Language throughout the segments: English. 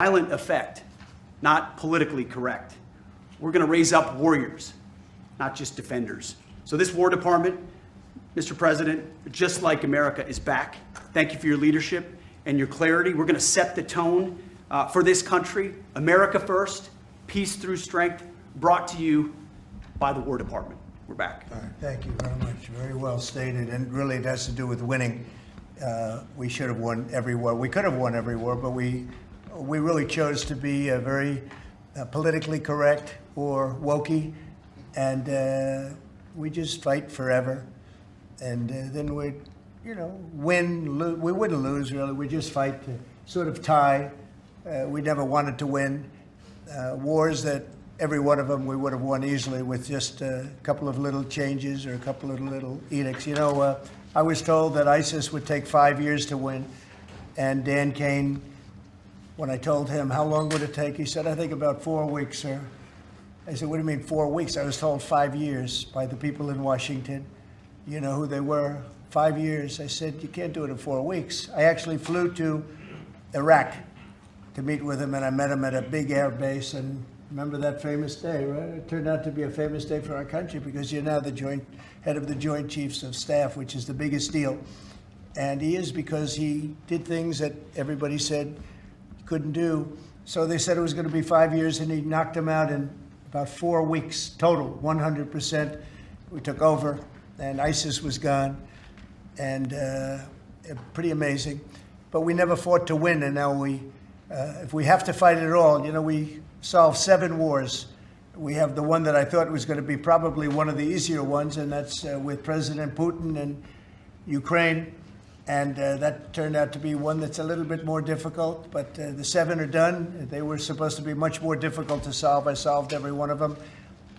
violent effect, not politically correct. We're going to raise up warriors, not just defenders. So this War Department, Mr. President, just like America, is back. Thank you for your leadership and your clarity. We're going to set the tone for this country. America first, peace through strength, brought to you by the War Department. We're back. All right, thank you very much. Very well stated, and really it has to do with winning. We should have won every war. We could have won every war, but we really chose to be very politically correct or wokey, and we just fight forever. And then we, win. We wouldn't lose really. We just fight to sort of tie. We never wanted to win wars that every one of them we would have won easily with just a couple of little changes or a couple of little edicts. I was told that ISIS would take 5 years to win, and Dan Kane, when I told him how long would it take, he said, I think about 4 weeks, sir. I said, what do you mean 4 weeks? I was told 5 years by the people in Washington. You know who they were? 5 years. I said, you can't do it in 4 weeks. I actually flew to Iraq to meet with him, and I met him at a big air base. And remember that famous day, right? It turned out to be a famous day for our country because you're now the head of the Joint Chiefs of Staff, which is the biggest deal. And he is because he did things that everybody said he couldn't do. So they said it was going to be 5 years, and he knocked them out in about 4 weeks total, 100%. We took over, and ISIS was gone, and pretty amazing. But we never fought to win, and now if we have to fight it all, we solved 7 wars. We have the one that I thought was going to be probably one of the easier ones, and that's with President Putin and Ukraine. And that turned out to be one that's a little bit more difficult, but the 7 are done. They were supposed to be much more difficult to solve. I solved every one of them,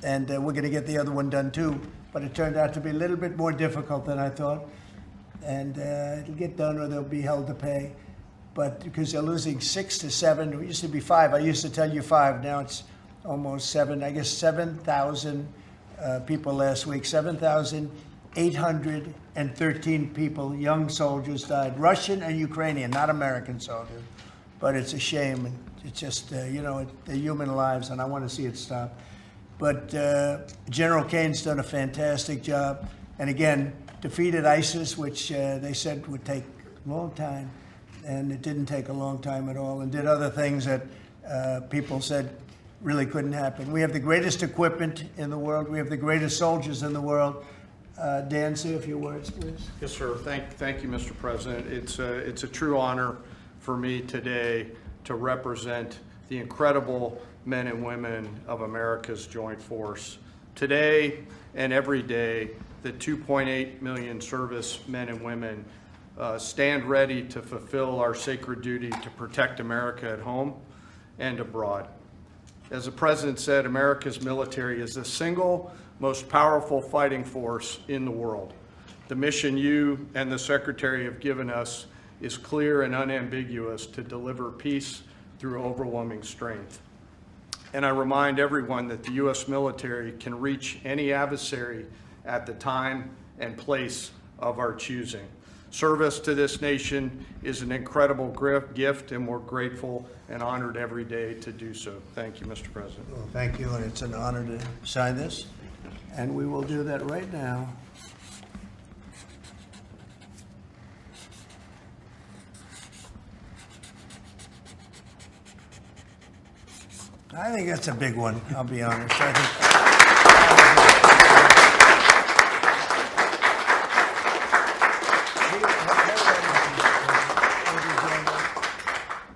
and we're going to get the other one done too. But it turned out to be a little bit more difficult than I thought. And it'll get done or they'll be held to pay. But because they're losing 6 to 7, it used to be 5. I used to tell you 5. Now it's almost 7. I guess 7,000 people last week. 7,813 people, young soldiers died. Russian and Ukrainian, not American soldiers. But it's a shame. And it's just, they're human lives, and I want to see it stop. But General Kane's done a fantastic job. And again, defeated ISIS, which they said would take a long time. And it didn't take a long time at all, and did other things that people said really couldn't happen. We have the greatest equipment in the world. We have the greatest soldiers in the world. Dan, say a few words, please. Yes, sir. Thank you, Mr. President. It's a true honor for me today to represent the incredible men and women of America's joint force. Today and every day, the 2.8 million service men and women stand ready to fulfill our sacred duty to protect America at home and abroad. As the President said, America's military is the single most powerful fighting force in the world. The mission you and the Secretary have given us is clear and unambiguous to deliver peace through overwhelming strength. And I remind everyone that the U.S. military can reach any adversary at the time and place of our choosing. Service to this nation is an incredible gift, and we're grateful and honored every day to do so. Thank you, Mr. President. Well, thank you, and it's an honor to sign this. And we will do that right now. I think that's a big one, I'll be honest.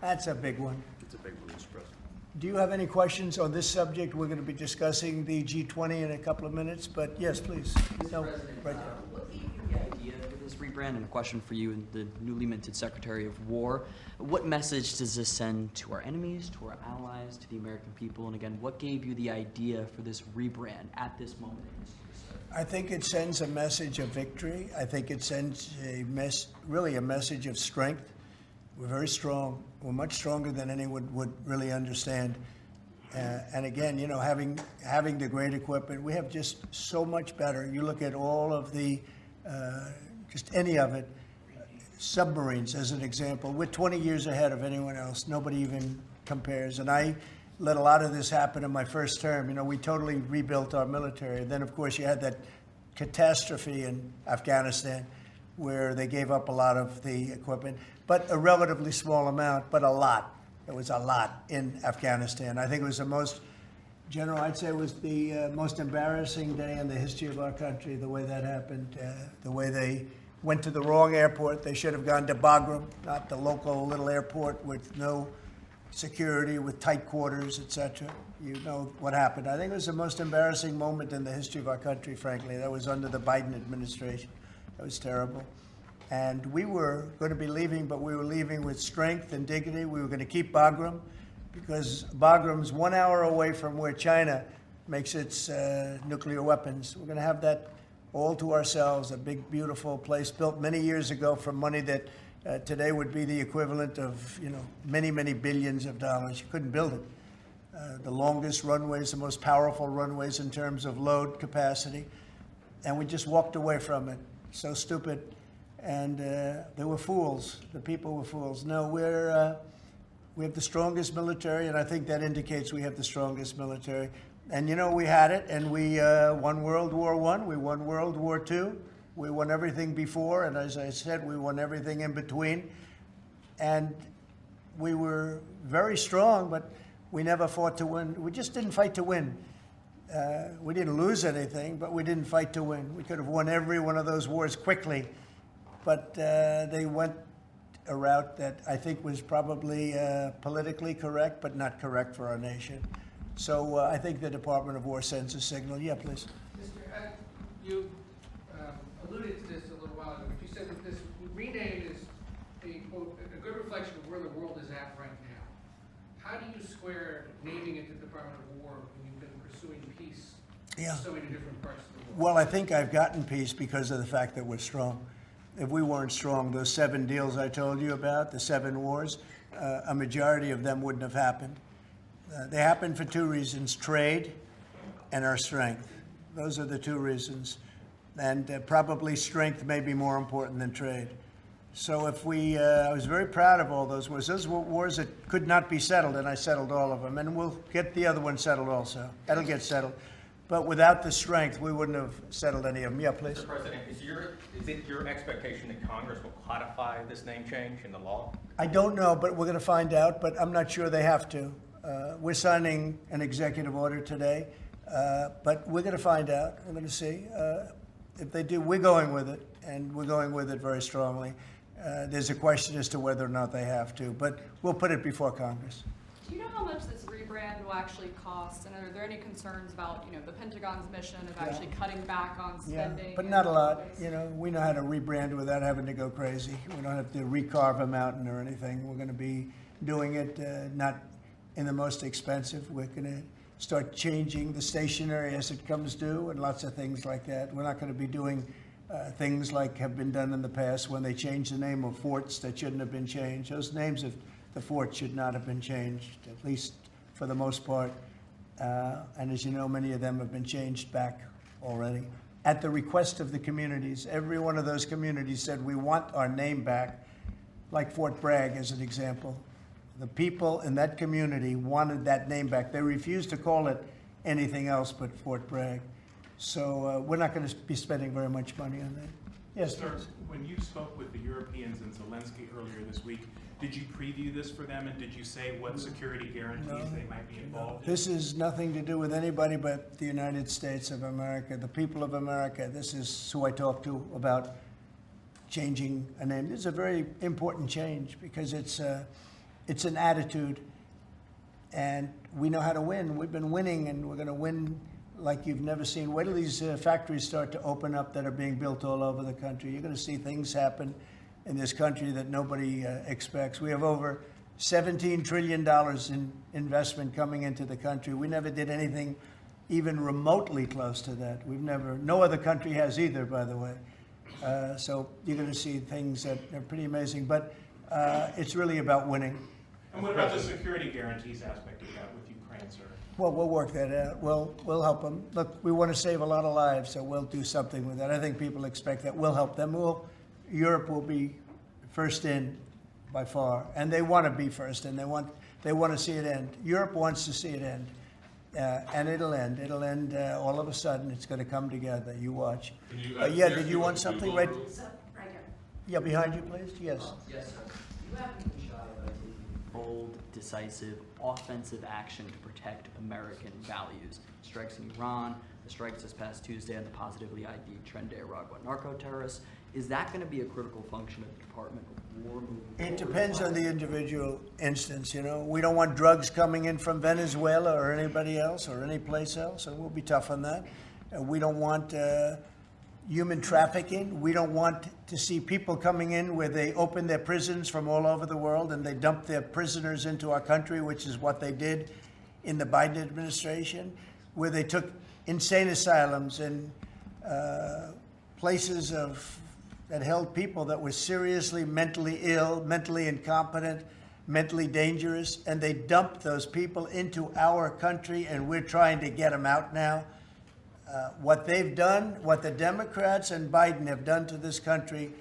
That's a big one. It's a big one, Mr. President. Do you have any questions on this subject? We're going to be discussing the G20 in a couple of minutes, but yes, please. Mr. President, what gave you the idea for this rebrand? And a question for you, the newly minted Secretary of War. What message does this send to our enemies, to our allies, to the American people? And again, what gave you the idea for this rebrand at this moment? I think it sends a message of victory. I think it sends really a message of strength. We're very strong. We're much stronger than anyone would really understand. And again, having the great equipment, we have just so much better. You look at all of the, just any of it, submarines as an example. We're 20 years ahead of anyone else. Nobody even compares. And I let a lot of this happen in my first term. You know, we totally rebuilt our military. Then, of course, you had that catastrophe in Afghanistan where they gave up a lot of the equipment, but a relatively small amount, but a lot. It was a lot in Afghanistan. I think it was the most, General, I'd say it was the most embarrassing day in the history of our country, the way that happened, the way they went to the wrong airport. They should have gone to Bagram, not the local little airport with no security, with tight quarters, etc. You know what happened. I think it was the most embarrassing moment in the history of our country, frankly. That was under the Biden administration. That was terrible. And we were going to be leaving, but we were leaving with strength and dignity. We were going to keep Bagram because Bagram's 1 hour away from where China makes its nuclear weapons. We're going to have that all to ourselves, a big, beautiful place built many years ago from money that today would be the equivalent of, you know, many, many billions of dollars. You couldn't build it. The longest runways, the most powerful runways in terms of load capacity. And we just walked away from it. So stupid. And they were fools. The people were fools. No, we have the strongest military, and I think that indicates we have the strongest military. And, you know, we had it, and we won World War I, we won World War II, we won everything before, and as I said, we won everything in between. And we were very strong, but we never fought to win. We just didn't fight to win. We didn't lose anything, but we didn't fight to win. We could have won every one of those wars quickly, but they went a route that I think was probably politically correct, but not correct for our nation. So I think the Department of War sends a signal. Yeah, please. Mr. You alluded to this a little while ago, but you said that this rename is quote, a good reflection of where the world is at right now. How do you square naming it the Department of War when you've been pursuing peace in so many different parts of the world? Well, I think I've gotten peace because of the fact that we're strong. If we weren't strong, those 7 deals I told you about, the 7 wars, a majority of them wouldn't have happened. They happened for 2 reasons, trade and our strength. Those are the 2 reasons. And probably strength may be more important than trade. So if I was very proud of all those wars. Those were wars that could not be settled, and I settled all of them. And we'll get the other one settled also. That'll get settled. But without the strength, we wouldn't have settled any of them. Yeah, please. Mr. President, is it your expectation that Congress will codify this name change in the law? I don't know, but we're going to find out. But I'm not sure they have to. We're signing an executive order today, but we're going to find out. We're going to see. If they do, we're going with it, and we're going with it very strongly. There's a question as to whether or not they have to, but we'll put it before Congress. Do you know how much this rebrand will actually cost? And are there any concerns about, you know, the Pentagon's mission of actually cutting back on spending? Yeah, but not a lot. You know, we know how to rebrand without having to go crazy. We don't have to recarve a mountain or anything. We're going to be doing it not in the most expensive. We're going to start changing the stationery as it comes due and lots of things like that. We're not going to be doing things like have been done in the past when they changed the name of forts that shouldn't have been changed. Those names of the forts should not have been changed, at least for the most part. And as you know, many of them have been changed back already. At the request of the communities, every one of those communities said, we want our name back, like Fort Bragg as an example. The people in that community wanted that name back. They refused to call it anything else but Fort Bragg. So we're not going to be spending very much money on that. Yes, Sir, please. when you spoke with the Europeans and Zelensky earlier this week, did you preview this for them, and did you say what security guarantees they might be involved in? This is nothing to do with anybody but the United States of America, the people of America. This is who I talked to about changing a name. This is a very important change because it's an attitude, and we know how to win. We've been winning, and we're going to win like you've never seen. Wait till these factories start to open up that are being built all over the country. You're going to see things happen in this country that nobody expects. We have over $17 trillion in investment coming into the country. We never did anything even remotely close to that. No other country has either, by the way. So you're going to see things that are pretty amazing. But it's really about winning. And what about the security guarantees aspect of that with Ukraine, sir? Well, we'll work that out. We'll help them. Look, we want to save a lot of lives, so we'll do something with that. I think people expect that. We'll help them. Europe will be first in by far, and they want to be first, and they want They want to see it end. Europe wants to see it end. And it'll end. It'll end all of a sudden. It's going to come together. You watch. Yeah, did you want something? Right here. Yeah, behind you, please. Yes. Yes, sir. You haven't been shy about taking bold, decisive, offensive action to protect American values. Strikes in Iran, the strikes this past Tuesday on the positively ID'd Tren de Aragua narco-terrorists. Is that going to be a critical function of the Department of War moving forward? It depends on the individual instance, you know. We don't want drugs coming in from Venezuela or anybody else or any place else, and we'll be tough on that. We don't want human trafficking. We don't want to see people coming in where they open their prisons from all over the world and they dump their prisoners into our country, which is what they did in the Biden administration, where they took insane asylums and places that held people that were seriously mentally ill, mentally incompetent, mentally dangerous, and they dumped those people into our country, and we're trying to get them out now. What they've done, what the Democrats and Biden have done to this country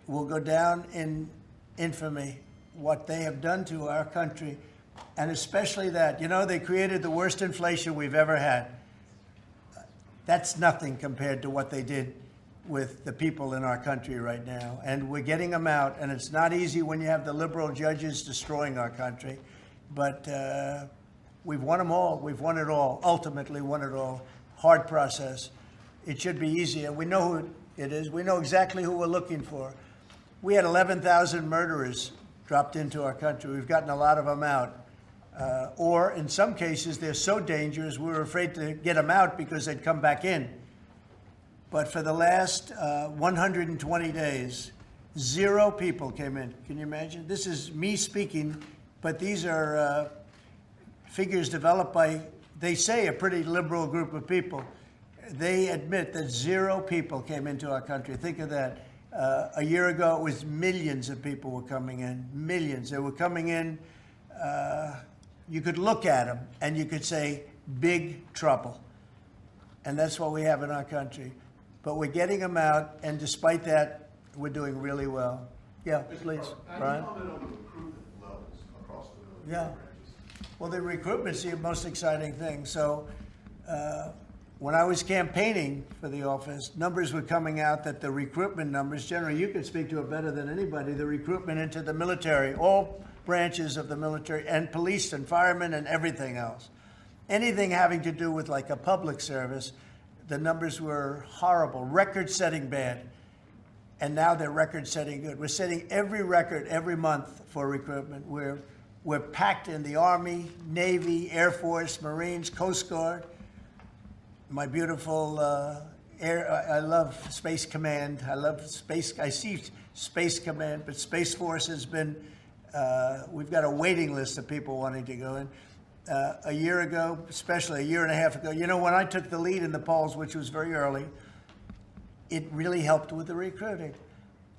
will go down in infamy. What they have done to our country, and especially that, you know, they created the worst inflation we've ever had. That's nothing compared to what they did with the people in our country right now. And we're getting them out, and it's not easy when you have the liberal judges destroying our country. But we've won them all. We've won it all, ultimately won it all. Hard process. It should be easier. We know who it is. We know exactly who we're looking for. We had 11,000 murderers dropped into our country. We've gotten a lot of them out. Or in some cases, they're so dangerous, we were afraid to get them out because they'd come back in. But for the last 120 days, 0 people came in. Can you imagine? This is me speaking, but these are figures developed by, they say, a pretty liberal group of people. They admit that 0 people came into our country. Think of that. A year ago, it was millions of people were coming in. Millions. They were coming in. You could look at them and you could say, big trouble. And that's what we have in our country. But we're getting them out, and despite that, we're doing really well. Yeah, please, Brian. Comment on the recruitment levels across the Yeah. Well, the recruitment's the most exciting thing. So when I was campaigning for the office, numbers were coming out that the recruitment numbers, generally, you can speak to it better than anybody, the recruitment into the military, all branches of the military, and police and firemen and everything else. Anything having to do with like a public service, the numbers were horrible, record-setting bad. And now they're record-setting good. We're setting every record every month for recruitment. We're packed in the Army, Navy, Air Force, Marines, Coast Guard. My beautiful I love Space Command. I love Space. I see Space Command, but Space Force has been. We've got a waiting list of people wanting to go in. A year ago, especially a year and a half ago, you know, when I took the lead in the polls, which was very early, it really helped with the recruiting.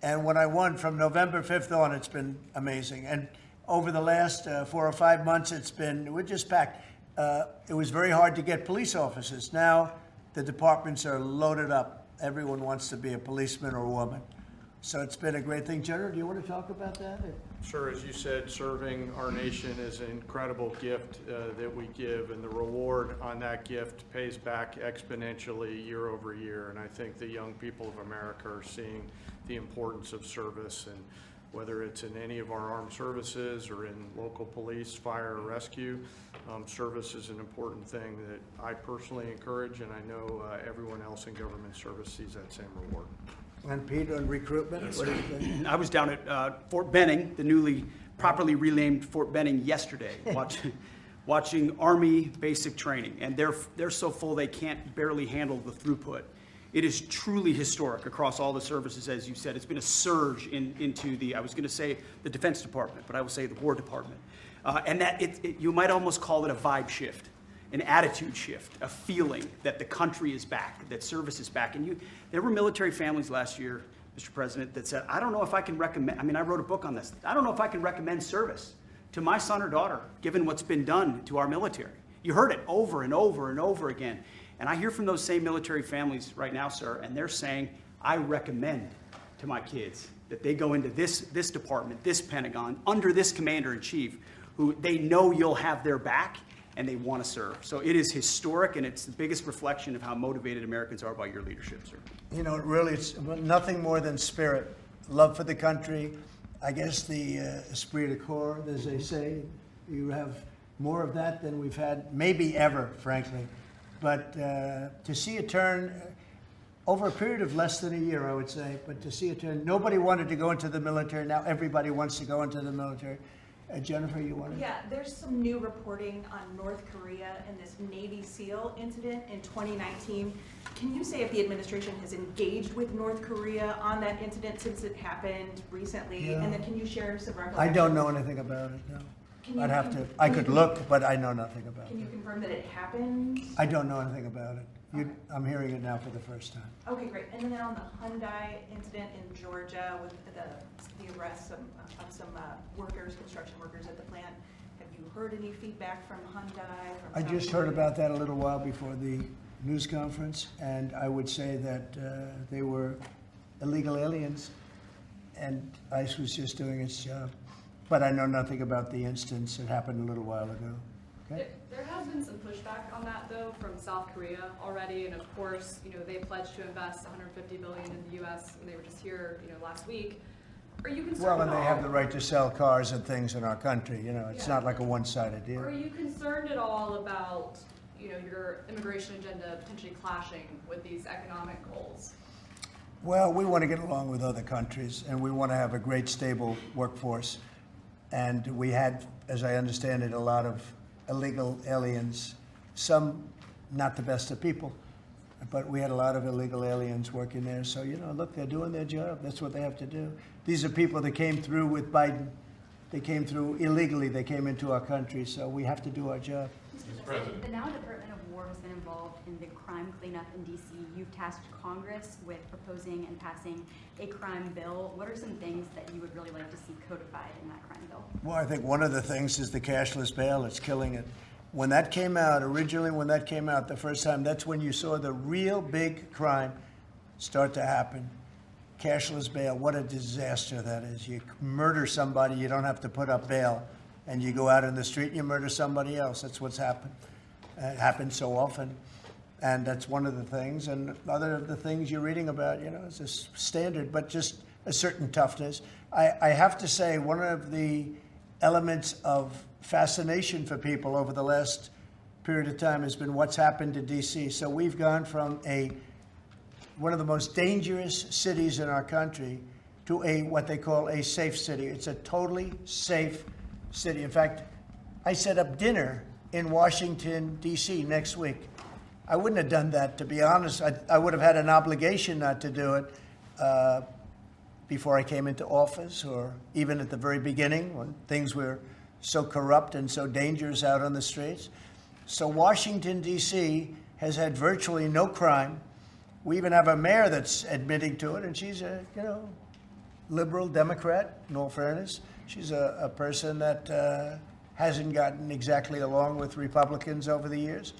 And when I won from November 5th on, it's been amazing. And over the last 4 or 5 months, we're just packed. It was very hard to get police officers. Now the departments are loaded up. Everyone wants to be a policeman or a woman. So it's been a great thing. General, do you want to talk about that? Sure, as you said, serving our nation is an incredible gift that we give, and the reward on that gift pays back exponentially year over year. And I think the young people of America are seeing the importance of service, and whether it's in any of our armed services or in local police, fire, or rescue, service is an important thing that I personally encourage, and I know everyone else in government service sees that same reward. And Peter, on recruitment, what do you think? I was down at Fort Benning, the newly properly renamed Fort Benning, yesterday, watching Army basic training, and they're so full they can't barely handle the throughput. It is truly historic across all the services, as you said. It's been a surge into the, I was going to say the Defense Department, but I will say the War Department, and that you might almost call it a vibe shift. An attitude shift, a feeling that the country is back, that service is back. And there were military families last year, Mr. President, that said, I don't know if I can recommend, I wrote a book on this. I don't know if I can recommend service to my son or daughter, given what's been done to our military. You heard it over and over and over again. And I hear from those same military families right now, sir, and they're saying, I recommend to my kids that they go into this department, this Pentagon, under this commander-in-chief, who they know you'll have their back and they want to serve. So it is historic, and it's the biggest reflection of how motivated Americans are by your leadership, sir. You know, really, it's nothing more than spirit, love for the country. I guess the esprit de corps, as they say, you have more of that than we've had maybe ever, frankly. But to see it turn over a period of less than a year, I would say, but to see it turn, nobody wanted to go into the military. Now everybody wants to go into the military. Jennifer, you want to? Yeah, there's some new reporting on North Korea and this Navy SEAL incident in 2019. Can you say if the administration has engaged with North Korea on that incident since it happened recently? Yeah. And then can you share some I recollections? don't know anything about it, no. Can you- I'd have to, can I you- could look, but I know nothing about Can you it. confirm that it happened? I don't know anything about it. I'm hearing it now for the first time. Okay, great. And then on the Hyundai incident in Georgia with the arrest of some workers, construction workers at the plant, have you heard any feedback from Hyundai? I just heard about that a little while before the news conference, and I would say that they were illegal aliens, and ICE was just doing its job. But I know nothing about the instance. It happened a little while ago. Okay? There has been some pushback on that, though, from South Korea already, and of course, they pledged to invest $150 billion in the U.S., and they were just here, last week. Are you concerned Well, and at they all? have the right to sell cars and things in our country. It's Yeah. not like a one-sided deal. Are you concerned at all about, your immigration agenda potentially clashing with these economic goals? Well, we want to get along with other countries, and we want to have a great, stable workforce. And we had, as I understand it, a lot of illegal aliens, some not the best of people, but we had a lot of illegal aliens working there. So, look, they're doing their job. That's what they have to do. These are people that came through with Biden. They came through illegally. They came into our country, so we have to do our job. Mr. President, the now Department of War has been involved in the crime cleanup in D.C. You've tasked Congress with proposing and passing a crime bill. What are some things that you would really like to see codified in that crime bill? Well, I think one of the things is the cashless bail. It's killing it. When that came out, originally when that came out the first time, that's when you saw the real big crime start to happen. Cashless bail, what a disaster that is. You murder somebody, you don't have to put up bail, and you go out in the street and you murder somebody else. That's what's happened. It happens so often. And that's one of the things. And other of the things you're reading about, is a standard, but just a certain toughness. I have to say, one of the elements of fascination for people over the last period of time has been what's happened to D.C. So we've gone from one of the most dangerous cities in our country to what they call a safe city. It's a totally safe city. In fact, I set up dinner in Washington, D.C. next week. I wouldn't have done that, to be honest. I would have had an obligation not to do it before I came into office, or even at the very beginning when things were so corrupt and so dangerous out on the streets. So Washington, D.C. has had virtually no crime. We even have a mayor that's admitting to it, and she's a, liberal Democrat, in all fairness. She's a person that hasn't gotten exactly along with Republicans over the years.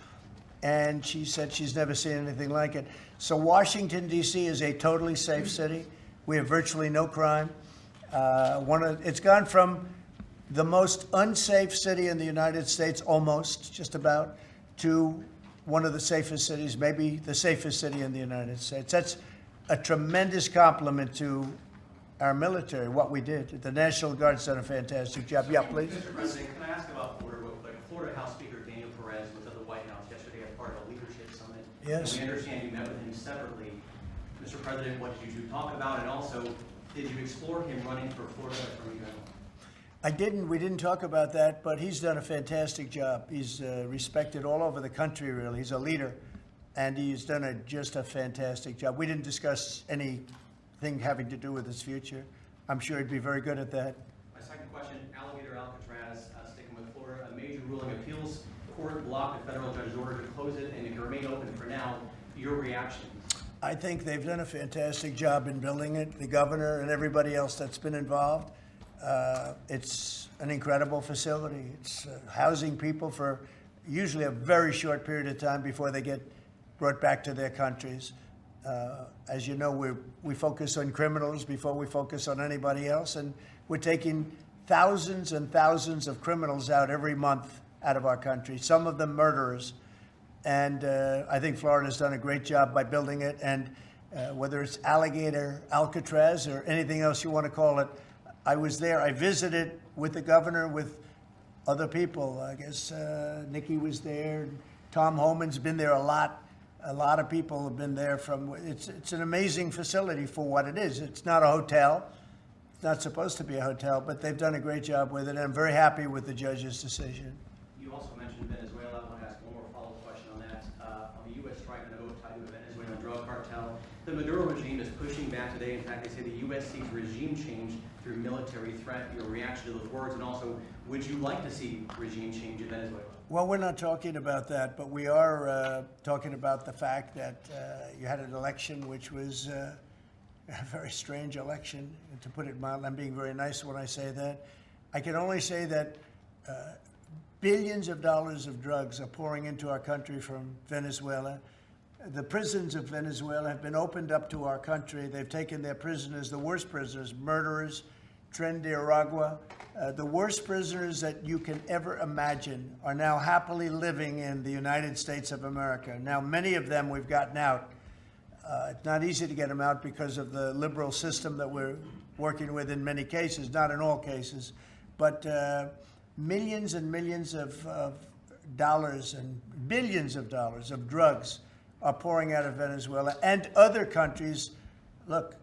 And she said she's never seen anything like it. So Washington, D.C. is a totally safe city. We have virtually no crime. It's gone from the most unsafe city in the United States, almost, just about, to one of the safest cities, maybe the safest city in the United States. That's a tremendous compliment to our military, what we did. The National Guard's done a fantastic job. Yeah, please. Mr. President, can I ask about Florida real quick? Florida House Speaker Daniel Perez was at the White House yesterday as part of a leadership summit. Yes. And we understand you met with him separately. Mr. President, what did you two talk about? And also, did you explore him running for Florida Attorney General? I didn't. We didn't talk about that, but he's done a fantastic job. He's respected all over the country, really. He's a leader, and he's done just a fantastic job. We didn't discuss anything having to do with his future. I'm sure he'd be very good at that. My second question, Alligator Alcatraz, sticking with Florida, a major ruling appeals court blocked a federal judge's order to close it, and it can remain open for now. Your reaction? I think they've done a fantastic job in building it, the governor and everybody else that's been involved. It's an incredible facility. It's housing people for usually a very short period of time before they get brought back to their countries. As you know, we focus on criminals before we focus on anybody else, and we're taking thousands and thousands of criminals out every month out of our country, some of them murderers. And I think Florida's done a great job by building it. And whether it's Alligator, Alcatraz, or anything else you want to call it, I was there. I visited with the governor, with other people. I guess Nikki was there. Tom Homan's been there a lot. A lot of people have been there from, it's an amazing facility for what it is. It's not a hotel. It's not supposed to be a hotel, but they've done a great job with it. And I'm very happy with the judge's decision. You also mentioned Venezuela. I want to ask one more follow-up question on that. On the U.S. strike on a vote tied to a Venezuelan drug cartel, the Maduro regime is pushing back today. In fact, they say the U.S. seeks regime change through military threat. Your reaction to those words, and also, would you like to see regime change in Venezuela? Well, we're not talking about that, but we are talking about the fact that you had an election which was a very strange election, to put it mildly. I'm being very nice when I say that. I can only say that billions of dollars of drugs are pouring into our country from Venezuela. The prisons of Venezuela have been opened up to our country. They've taken their prisoners, the worst prisoners, murderers, Tren de Aragua. The worst prisoners that you can ever imagine are now happily living in the United States of America. Now, many of them we've gotten out. It's not easy to get them out because of the liberal system that we're working with in many cases, not in all cases. But millions and millions of dollars and billions of dollars of drugs are pouring out of Venezuela and other countries. Look,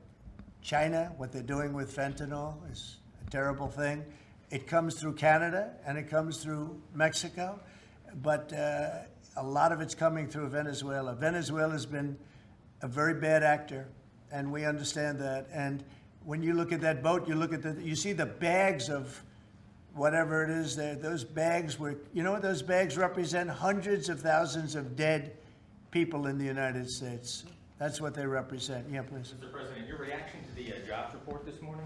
China, what they're doing with fentanyl is a terrible thing. It comes through Canada and it comes through Mexico, but a lot of it's coming through Venezuela. Venezuela's been a very bad actor, and we understand that. And when you look at that boat, you see the bags of whatever it is there. Those bags were, you know what those bags represent? Hundreds of thousands of dead people in the United States. That's what they represent. Yeah, please. Mr. President, your reaction to the jobs report this morning?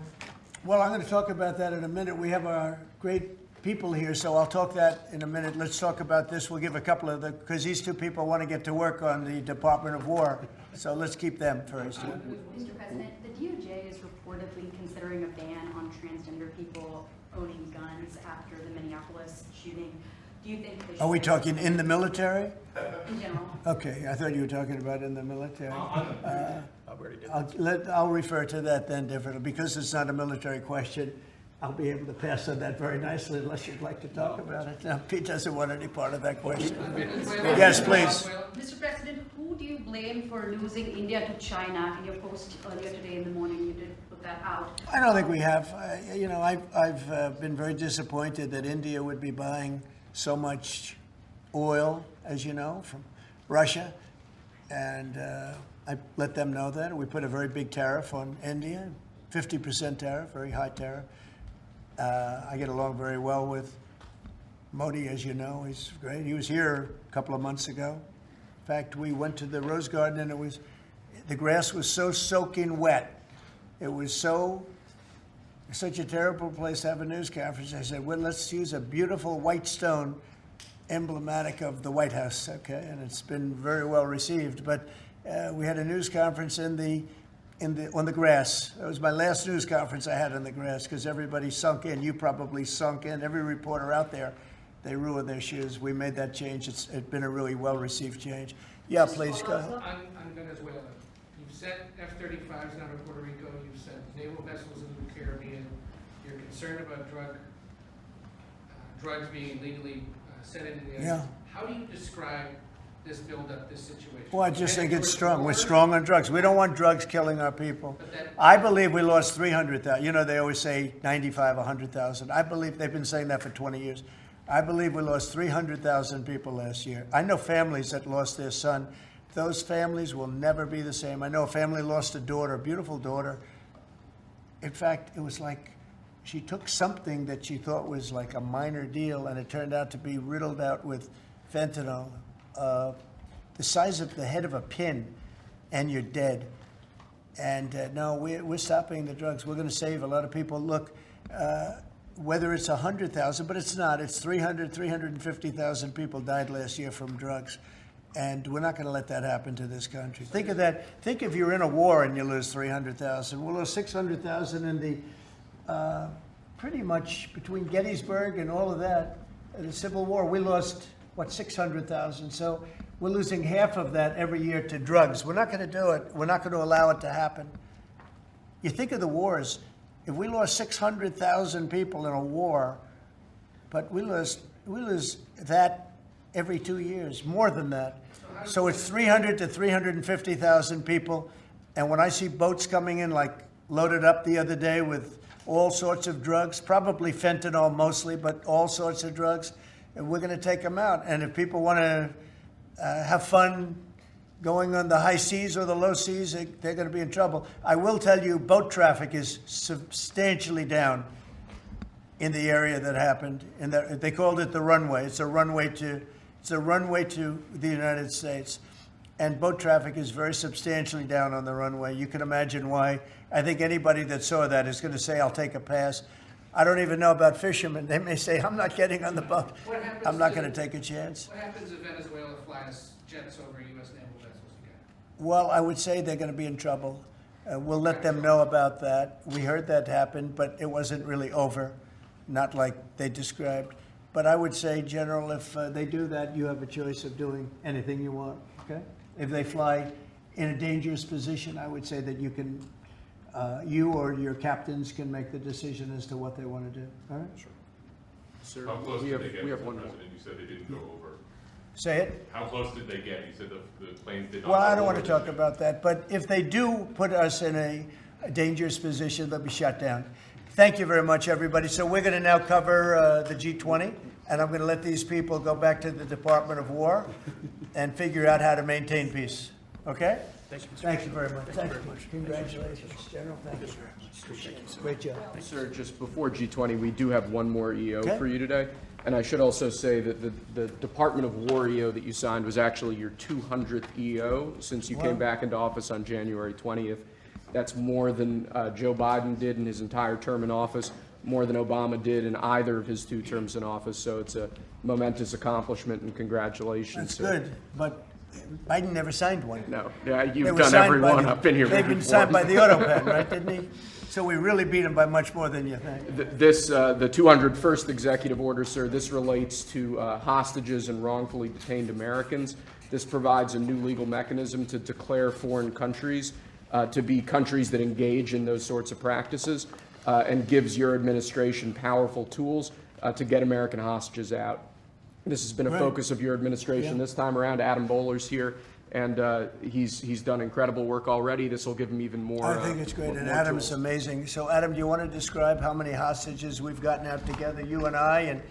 Well, I'm going to talk about that in a minute. We have our great people here, so I'll talk that in a minute. Let's talk about this. We'll give a couple of because these two people want to get to work on the Department of War, so let's keep them first. Mr. President, the DOJ is reportedly considering a ban on transgender people owning guns after the Minneapolis shooting. Do you think they should? Are we talking in the military? In general. Okay, I thought you were talking about in the military. I'll refer to that then differently. Because it's not a military question, I'll be able to pass on that very nicely unless you'd like to talk about it. No, Pete doesn't want any part of that question. Yes, please. Mr. President, who do you blame for losing India to China? In your post earlier today in the morning, you did put that out. I don't think we have. I've been very disappointed that India would be buying so much oil, as you know, from Russia. And I let them know that. We put a very big tariff on India, 50% tariff, very high tariff. I get along very well with Modi, as you know. He's great. He was here a couple of months ago. In fact, we went to the Rose Garden, and the grass was so soaking wet. It was such a terrible place to have a news conference. I said, well, let's use a beautiful white stone emblematic of the White House, okay? And it's been very well received. But we had a news conference on the grass. That was my last news conference I had on the grass because everybody sunk in. You probably sunk in. Every reporter out there, they ruined their shoes. We made that change. It's been a really well-received change. Yeah, please, go ahead. On Venezuela, you've sent F-35s down to Puerto Rico, you've sent naval vessels into the Caribbean, you're concerned about drugs being illegally sent into the Yeah. How do you describe this buildup, this situation? Well, I just think it's strong. We're strong on drugs. We don't want drugs killing our people. I believe we lost 300,000. You know, they always say 95, 100,000. I believe they've been saying that for 20 years. I believe we lost 300,000 people last year. I know families that lost their son. Those families will never be the same. I know a family lost a daughter, a beautiful daughter. In fact, it was like she took something that she thought was like a minor deal, and it turned out to be riddled out with fentanyl, the size of the head of a pin, and you're dead. And no, we're stopping the drugs. We're going to save a lot of people. Look, whether it's 100,000, but it's not. It's 350,000 people died last year from drugs. And we're not going to let that happen to this country. Think of that. Think if you're in a war and you lose 300,000. We'll lose 600,000 in the pretty much between Gettysburg and all of that, the Civil War, we lost, what, 600,000. So we're losing half of that every year to drugs. We're not going to do it. We're not going to allow it to happen. You think of the wars. If we lost 600,000 people in a war, but we lose that every 2 years, more than that. So it's 300 to 350,000 people. And when I see boats coming in, like loaded up the other day with all sorts of drugs, probably fentanyl mostly, but all sorts of drugs, and we're going to take them out. And if people want to have fun going on the high seas or the low seas, they're going to be in trouble. I will tell you, boat traffic is substantially down in the area that happened. And they called it the runway. It's a runway to the United States. And boat traffic is very substantially down on the runway. You can imagine why. I think anybody that saw that is going to say, I'll take a pass. I don't even know about fishermen. They may say, I'm not getting on the boat. I'm not going to take a chance. What happens if Venezuela flies jets over U.S. naval vessels again? Well, I would say they're going to be in trouble. We'll let them know about that. We heard that happen, but it wasn't really over, not like they described. But I would say, General, if they do that, you have a choice of doing anything you want, okay? If they fly in a dangerous position, I would say that you can, you or your captains can make the decision as to what they want to do, all right? Sure. Sir, How close we did have, they get, we have Mr. one more. President? You said they didn't go over. Say it? How close did they get? You said the planes did not Well, I go don't want to over. talk about that, but if they do put us in a dangerous position, they'll be shut down. Thank you very much, everybody. So we're going to now cover the G20, and I'm going to let these people go back to the Department of War and figure out how to maintain peace. Okay? Thank you very much. Thank you. Congratulations, General. Thank you. Great job. Sir, just before G20, we do have one more EO Okay. for you today. And I should also say that the Department of War EO that you signed was actually your 200th EO since you came back into office on January 20th. That's more than Joe Biden did in his entire term in office, more than Obama did in either of his 2 terms in office. So it's a momentous accomplishment, and congratulations, That's sir. good, but Biden never signed one. No, yeah, They you've were done signed every by one the- up in here. They've been before. signed by the Autopan, right, didn't he? So we really beat him by much more than you think. The 201st executive order, sir, this relates to hostages and wrongfully detained Americans. This provides a new legal mechanism to declare foreign countries to be countries that engage in those sorts of practices and gives your administration powerful tools to get American hostages out. This has been a Right. focus of your administration this time around. Adam Bowler's here, and he's done incredible work already. This will give him even more. I think it's great, and Adam's tools. amazing. So Adam, do you want to describe how many hostages we've gotten out together, you and I, and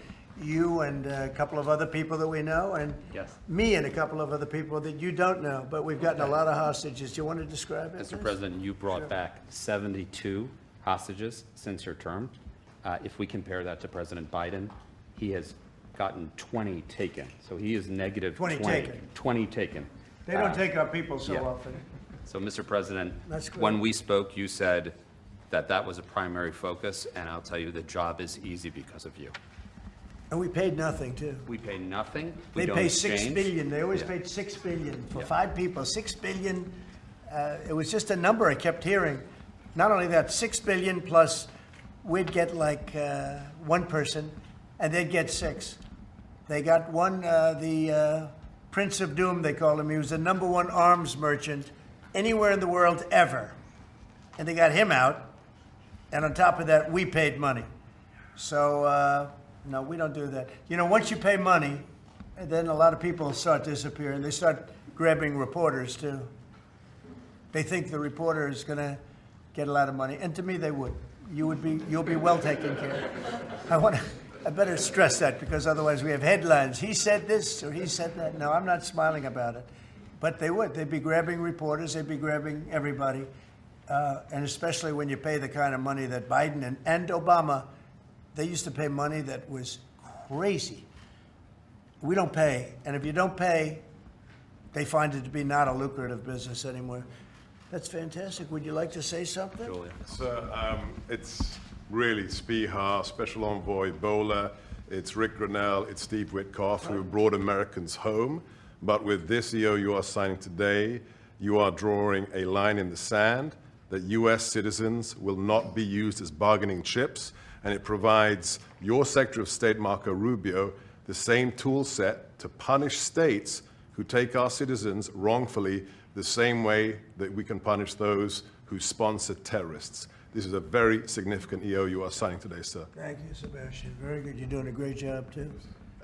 you and a couple of other people that we know, and Yes. me and a couple of other people that you don't know, but we've gotten a lot of hostages. Do you want to describe it? Mr. please? President, you brought back 72 hostages since your term. If we compare that to President Biden, he has gotten 20 taken. So he is negative 20 taken. 20 taken. They don't take our people so yeah. often. So, Mr. President, That's great. when we spoke, you said that that was a primary focus, and I'll tell you the job is easy because of you. And we paid nothing, too. We pay nothing. We They don't pay $6 exchange. billion. They always Yeah. paid $6 billion for Yeah. 5 people. $6 billion. It was just a number I kept hearing. Not only that, $6 billion plus we'd get like one person, and they'd get 6. They got one, the Prince of Doom, they called him. He was the #1 arms merchant anywhere in the world ever. And they got him out. And on top of that, we paid money. So, no, we don't do that. You know, once you pay money, then a lot of people start disappearing. They start grabbing reporters, too. They think the reporter is going to get a lot of money. And to me, they would. You'll be well taken care of. I better stress that, because otherwise we have headlines. He said this or he said that. No, I'm not smiling about it. But they would. They'd be grabbing reporters. They'd be grabbing everybody. And especially when you pay the kind of money that Biden and Obama, they used to pay money that was crazy. We don't pay. And if you don't pay, they find it to be not a lucrative business anymore. That's fantastic. Would you like to say something? Julia. So it's really Spihar, Special Envoy Bowler, it's Rick Grinnell, it's Steve Witkoff who brought Americans home. But with this EO you are signing today, you are drawing a line in the sand that U.S. citizens will not be used as bargaining chips. and it provides your Secretary of State, Marco Rubio, the same tool set to punish states who take our citizens wrongfully the same way that we can punish those who sponsor terrorists. This is a very significant EO you are signing today, sir. Thank you, Sebastian. Very good. You're doing a great job, too.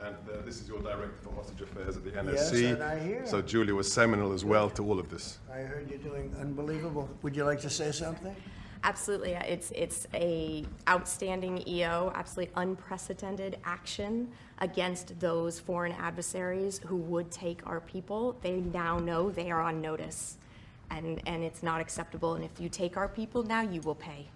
And this is your Director for Hostage Affairs at the NSC. Yes, and I hear. So Julia was seminal as well to all of this. I heard you're doing unbelievable. Would you like to say something? Absolutely. It's a outstanding EO, absolutely unprecedented action against those foreign adversaries who would take our people. They now know they are on notice, and it's not acceptable. And if you take our people now, you will pay.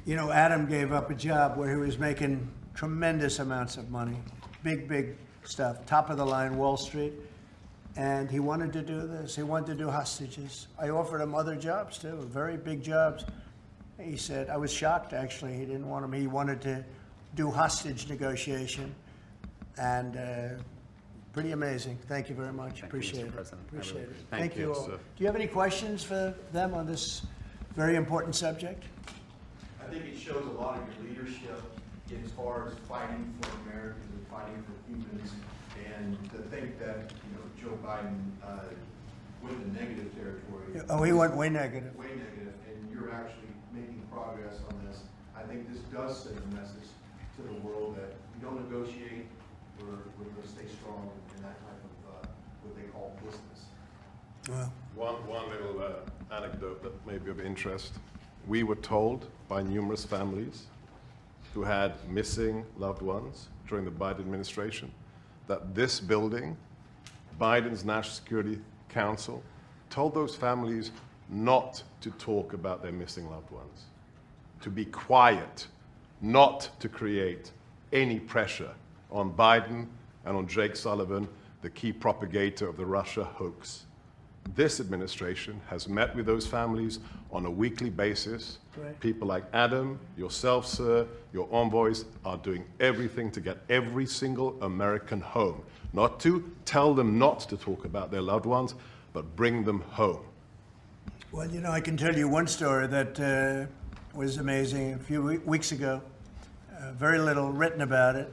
You know, Adam gave up a job where he was making tremendous amounts of money, big stuff, top of the line, Wall Street. And he wanted to do this. He wanted to do hostages. I offered him other jobs, too, very big jobs. He said, I was shocked, actually. He didn't want them. He wanted to do hostage negotiation. And pretty amazing. Thank you very much. Appreciate it. Appreciate it. Thank you all. Do you have any questions for them on this very important subject? I think it shows a lot of your leadership as far as fighting for Americans and fighting for humans. And to think that, Joe Biden went in negative territory. Oh, he went way negative. Way negative, and you're actually making progress on this. I think this does send a message to the world that we don't negotiate, we're going to stay strong in that type of what they call business. Well, one little anecdote that may be of interest. We were told by numerous families who had missing loved ones during the Biden administration that this building, Biden's National Security Council, told those families not to talk about their missing loved ones, to be quiet, not to create any pressure on Biden and on Jake Sullivan, the key propagator of the Russia hoax. This administration has met with those families on a weekly basis. Right. People like Adam, yourself, sir, your envoys are doing everything to get every single American home. Not to tell them not to talk about their loved ones, but bring them home. Well, I can tell you one story that was amazing. A few weeks ago, very little written about it,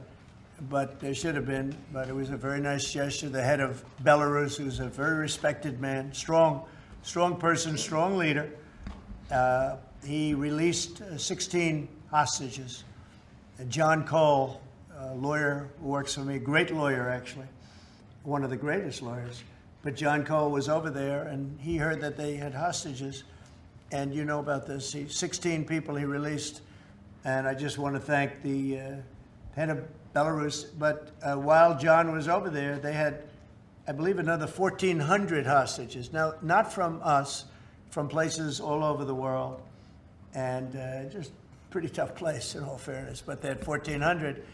but there should have been. But it was a very nice gesture. The head of Belarus, who's a very respected man, strong person, strong leader, he released 16 hostages. John Cole, a lawyer who works for me, great lawyer actually, one of the greatest lawyers. But John Cole was over there, and he heard that they had hostages. And you know about this. 16 people he released. And I just want to thank the head of Belarus. But while John was over there, they had, I believe, another 1,400 hostages. Now, not from us, from places all over the world. And just pretty tough place, in all fairness. But they had 1,400.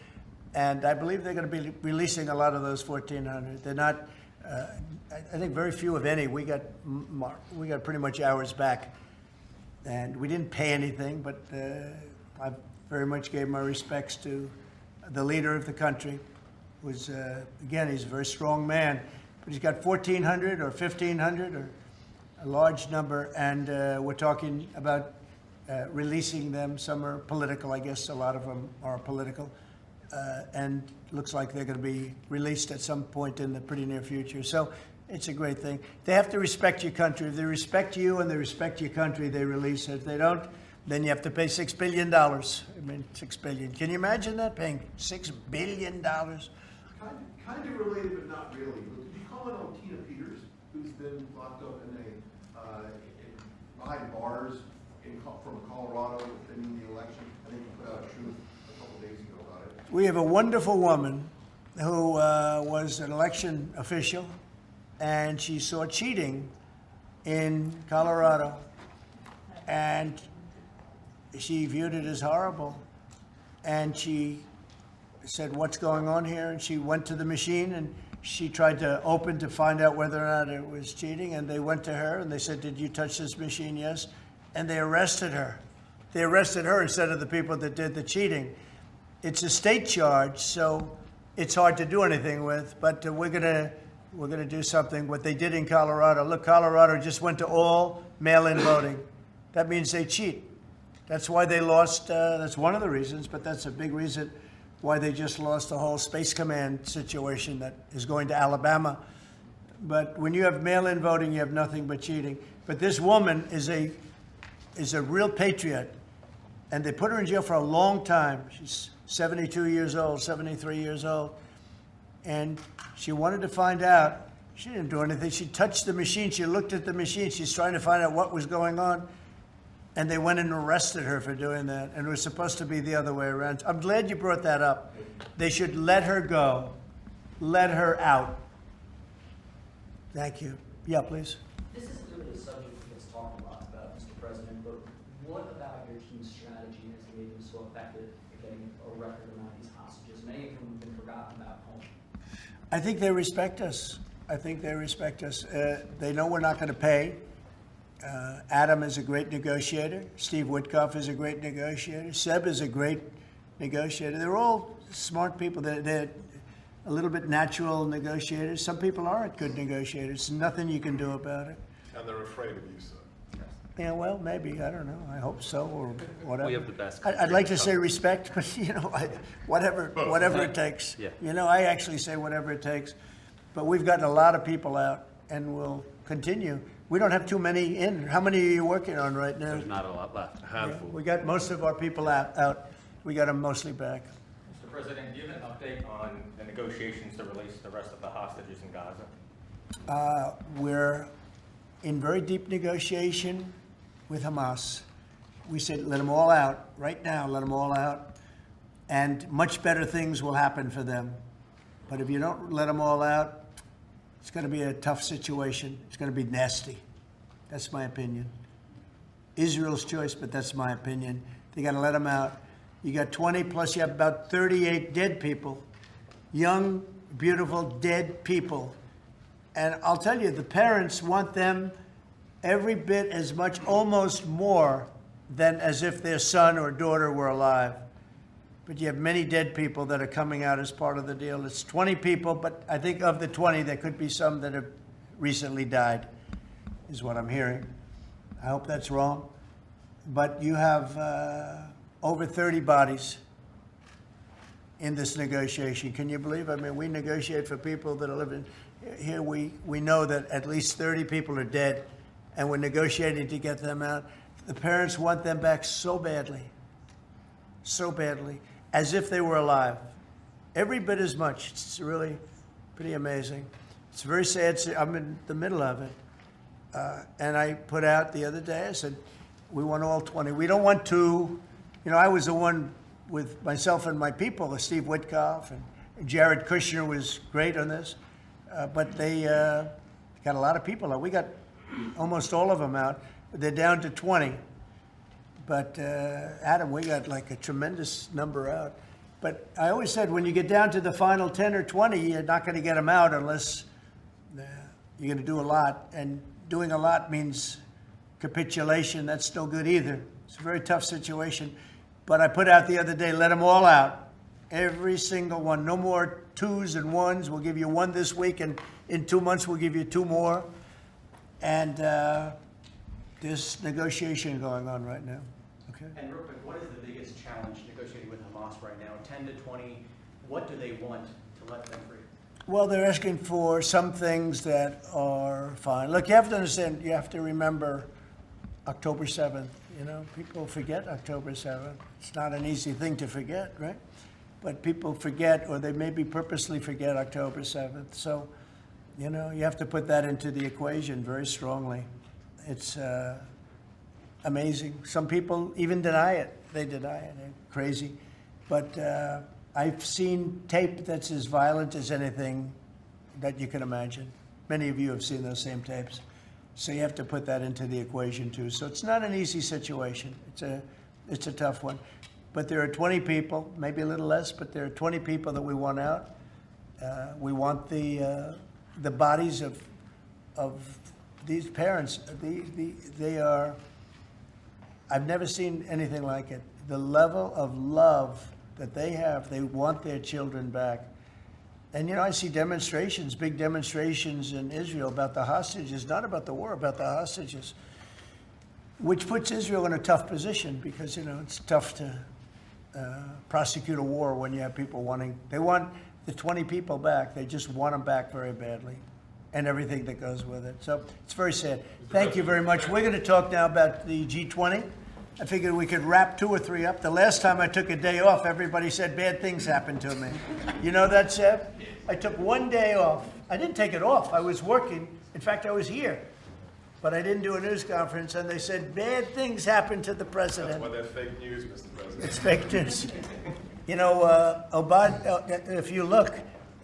And I believe they're going to be releasing a lot of those 1,400. They're not... I think very few, if any. We got pretty much ours back, and we didn't pay anything. But I very much gave my respects to the leader of the country. Was again, he's a very strong man, but he's got 1,400 or 1,500 or a large number, and we're talking about releasing them. Some are political, I guess. A lot of them are political. And looks like they're going to be released at some point in the pretty near future. So it's a great thing. They have to respect your country. If they respect you and they respect your country, they release it. If they don't, then you have to pay $6 billion. I mean, $6 billion. Can you imagine that, paying $6 billion? Kind of related, but not really. Could you comment on Tina Peters, who's been locked up behind bars from Colorado defending the election? I think you put out a truth a couple days ago about it. We have a wonderful woman who was an election official, and she saw cheating in Colorado, and she viewed it as horrible, and she said, what's going on here? And she went to the machine, and she tried to open to find out whether or not it was cheating, and they went to her, and they said, did you touch this machine? Yes. And they arrested her. They arrested her instead of the people that did the cheating. It's a state charge, so it's hard to do anything with, but we're gonna do something. What they did in Colorado, look, Colorado just went to all mail-in voting. That means they cheat. That's why they lost, that's one of the reasons, but that's a big reason why they just lost the whole Space Command situation that is going to Alabama. But when you have mail-in voting, you have nothing but cheating. But this woman is a real patriot, and they put her in jail for a long time. She's 72 years old, 73 years old, and she wanted to find out. She didn't do anything. She touched the machine. She looked at the machine. She's trying to find out what was going on. And they went and arrested her for doing that. And it was supposed to be the other way around. I'm glad you brought that up. They should let her go. Let her out. Thank you. Yeah, please. This isn't really a subject that gets talked a lot about, Mr. President, but what about your team's strategy has made them so effective at getting a record amount of these hostages? Many of them have been forgotten about home. I think they respect us. I think they respect us. They know we're not going to pay. Adam is a great negotiator. Steve Witkoff is a great negotiator. Seb is a great negotiator. They're all smart people. They're a little bit natural negotiators. Some people aren't good negotiators. Nothing you can do about it. And they're afraid of you, sir. Yeah, well, maybe. I don't know. I hope so, or whatever. We have the best. I'd like to say respect, but whatever it takes. Yeah. I actually say whatever it takes. But we've gotten a lot of people out, and we'll continue. We don't have too many in. How many are you working on right now? There's not a lot left. Handful. We got most of our people out. We got them mostly back. Mr. President, do you have an update on the negotiations to release the rest of the hostages in Gaza? We're in very deep negotiation with Hamas. We said, let them all out right now, let them all out, and much better things will happen for them. But if you don't let them all out, it's going to be a tough situation. It's going to be nasty. That's my opinion. Israel's choice, but that's my opinion. They got to let them out. You got 20 plus you have about 38 dead people. Young, beautiful, dead people. And I'll tell you, the parents want them every bit as much, almost more, than as if their son or daughter were alive. But you have many dead people that are coming out as part of the deal. It's 20 people, but I think of the 20, there could be some that have recently died, is what I'm hearing. I hope that's wrong. But you have over 30 bodies in this negotiation. Can you believe? I mean, we negotiate for people that are living here. We know that at least 30 people are dead, and we're negotiating to get them out. The parents want them back so badly, as if they were alive. Every bit as much. It's really pretty amazing. It's very sad. I'm in the middle of it. And I put out the other day, I said, we want all 20. We don't want two. I was the one with myself and my people, Steve Witkoff, and Jared Kushner was great on this. But they got a lot of people out. We got almost all of them out. They're down to 20. But Adam, we got like a tremendous number out. But I always said when you get down to the final 10 or 20, you're not going to get them out unless you're going to do a lot. And doing a lot means capitulation. That's no good either. It's a very tough situation. But I put out the other day, let them all out. Every single one. No more twos and ones. We'll give you one this week, and in 2 months we'll give you two more. And there's negotiation going on right now. Okay. And real quick, what is the biggest challenge negotiating with Hamas right now? 10 to 20, what do they want to let them free? Well, they're asking for some things that are fine. Look, you have to understand, you have to remember October 7th. People forget October 7th. It's not an easy thing to forget, right? But people forget, or they maybe purposely forget October 7th. So, you have to put that into the equation very strongly. It's amazing. Some people even deny it. They deny it. They're crazy. But I've seen tape that's as violent as anything that you can imagine. Many of you have seen those same tapes. So you have to put that into the equation too. So it's not an easy situation. It's a tough one. But there are 20 people, maybe a little less, but there are 20 people that we want out. We want the bodies of these parents. They are, I've never seen anything like it. The level of love that they have, they want their children back. And I see demonstrations, big demonstrations in Israel about the hostages, not about the war, about the hostages. which puts Israel in a tough position because, you know, it's tough to prosecute a war when you have people they want the 20 people back. They just want them back very badly and everything that goes with it. So it's very sad. Thank you very much. We're going to talk now about the G20. I figured we could wrap 2 or 3 up. The last time I took a day off, everybody said bad things happened to me. You know that, Seb? I took 1 day off. I didn't take it off. I was working. In fact, I was here. But I didn't do a news conference, and they said bad things happened to the president. That's why they're fake news, Mr. President. It's fake news. You know, if you look,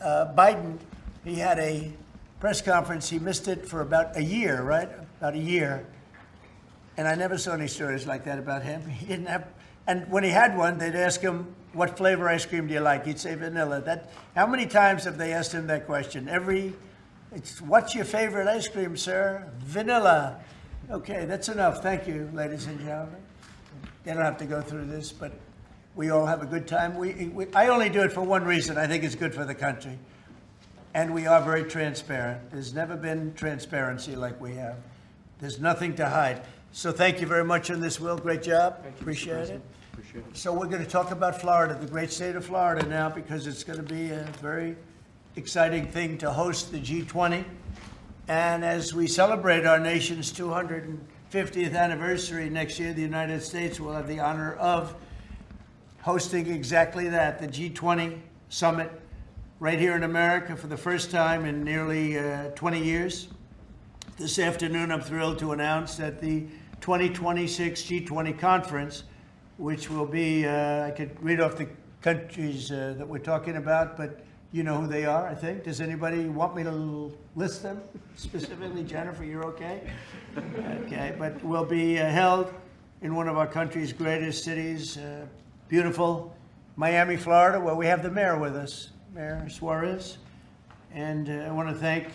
Biden, he had a press conference. He missed it for about a year, right? About a year. And I never saw any stories like that about him. He didn't have, and when he had one, they'd ask him, what flavor ice cream do you like? He'd say vanilla. How many times have they asked him that question? What's your favorite ice cream, sir? Vanilla. Okay, that's enough. Thank you, ladies and gentlemen. They don't have to go through this, but we all have a good time. I only do it for one reason. I think it's good for the country. And we are very transparent. There's never been transparency like we have. There's nothing to hide. So thank you very much on this, Will. Great job. Appreciate it. So we're going to talk about Florida, the great state of Florida now, because it's going to be a very exciting thing to host the G20. And as we celebrate our nation's 250th anniversary next year, the United States will have the honor of hosting exactly that, the G20 summit right here in America for the first time in nearly 20 years. This afternoon, I'm thrilled to announce that the 2026 G20 conference, which will be, I could read off the countries that we're talking about, but you know who they are, I think. Does anybody want me to list them specifically? Jennifer, you're okay? Okay, but will be held in one of our country's greatest cities, beautiful Miami, Florida, where we have the mayor with us, Mayor Suarez. And I want to thank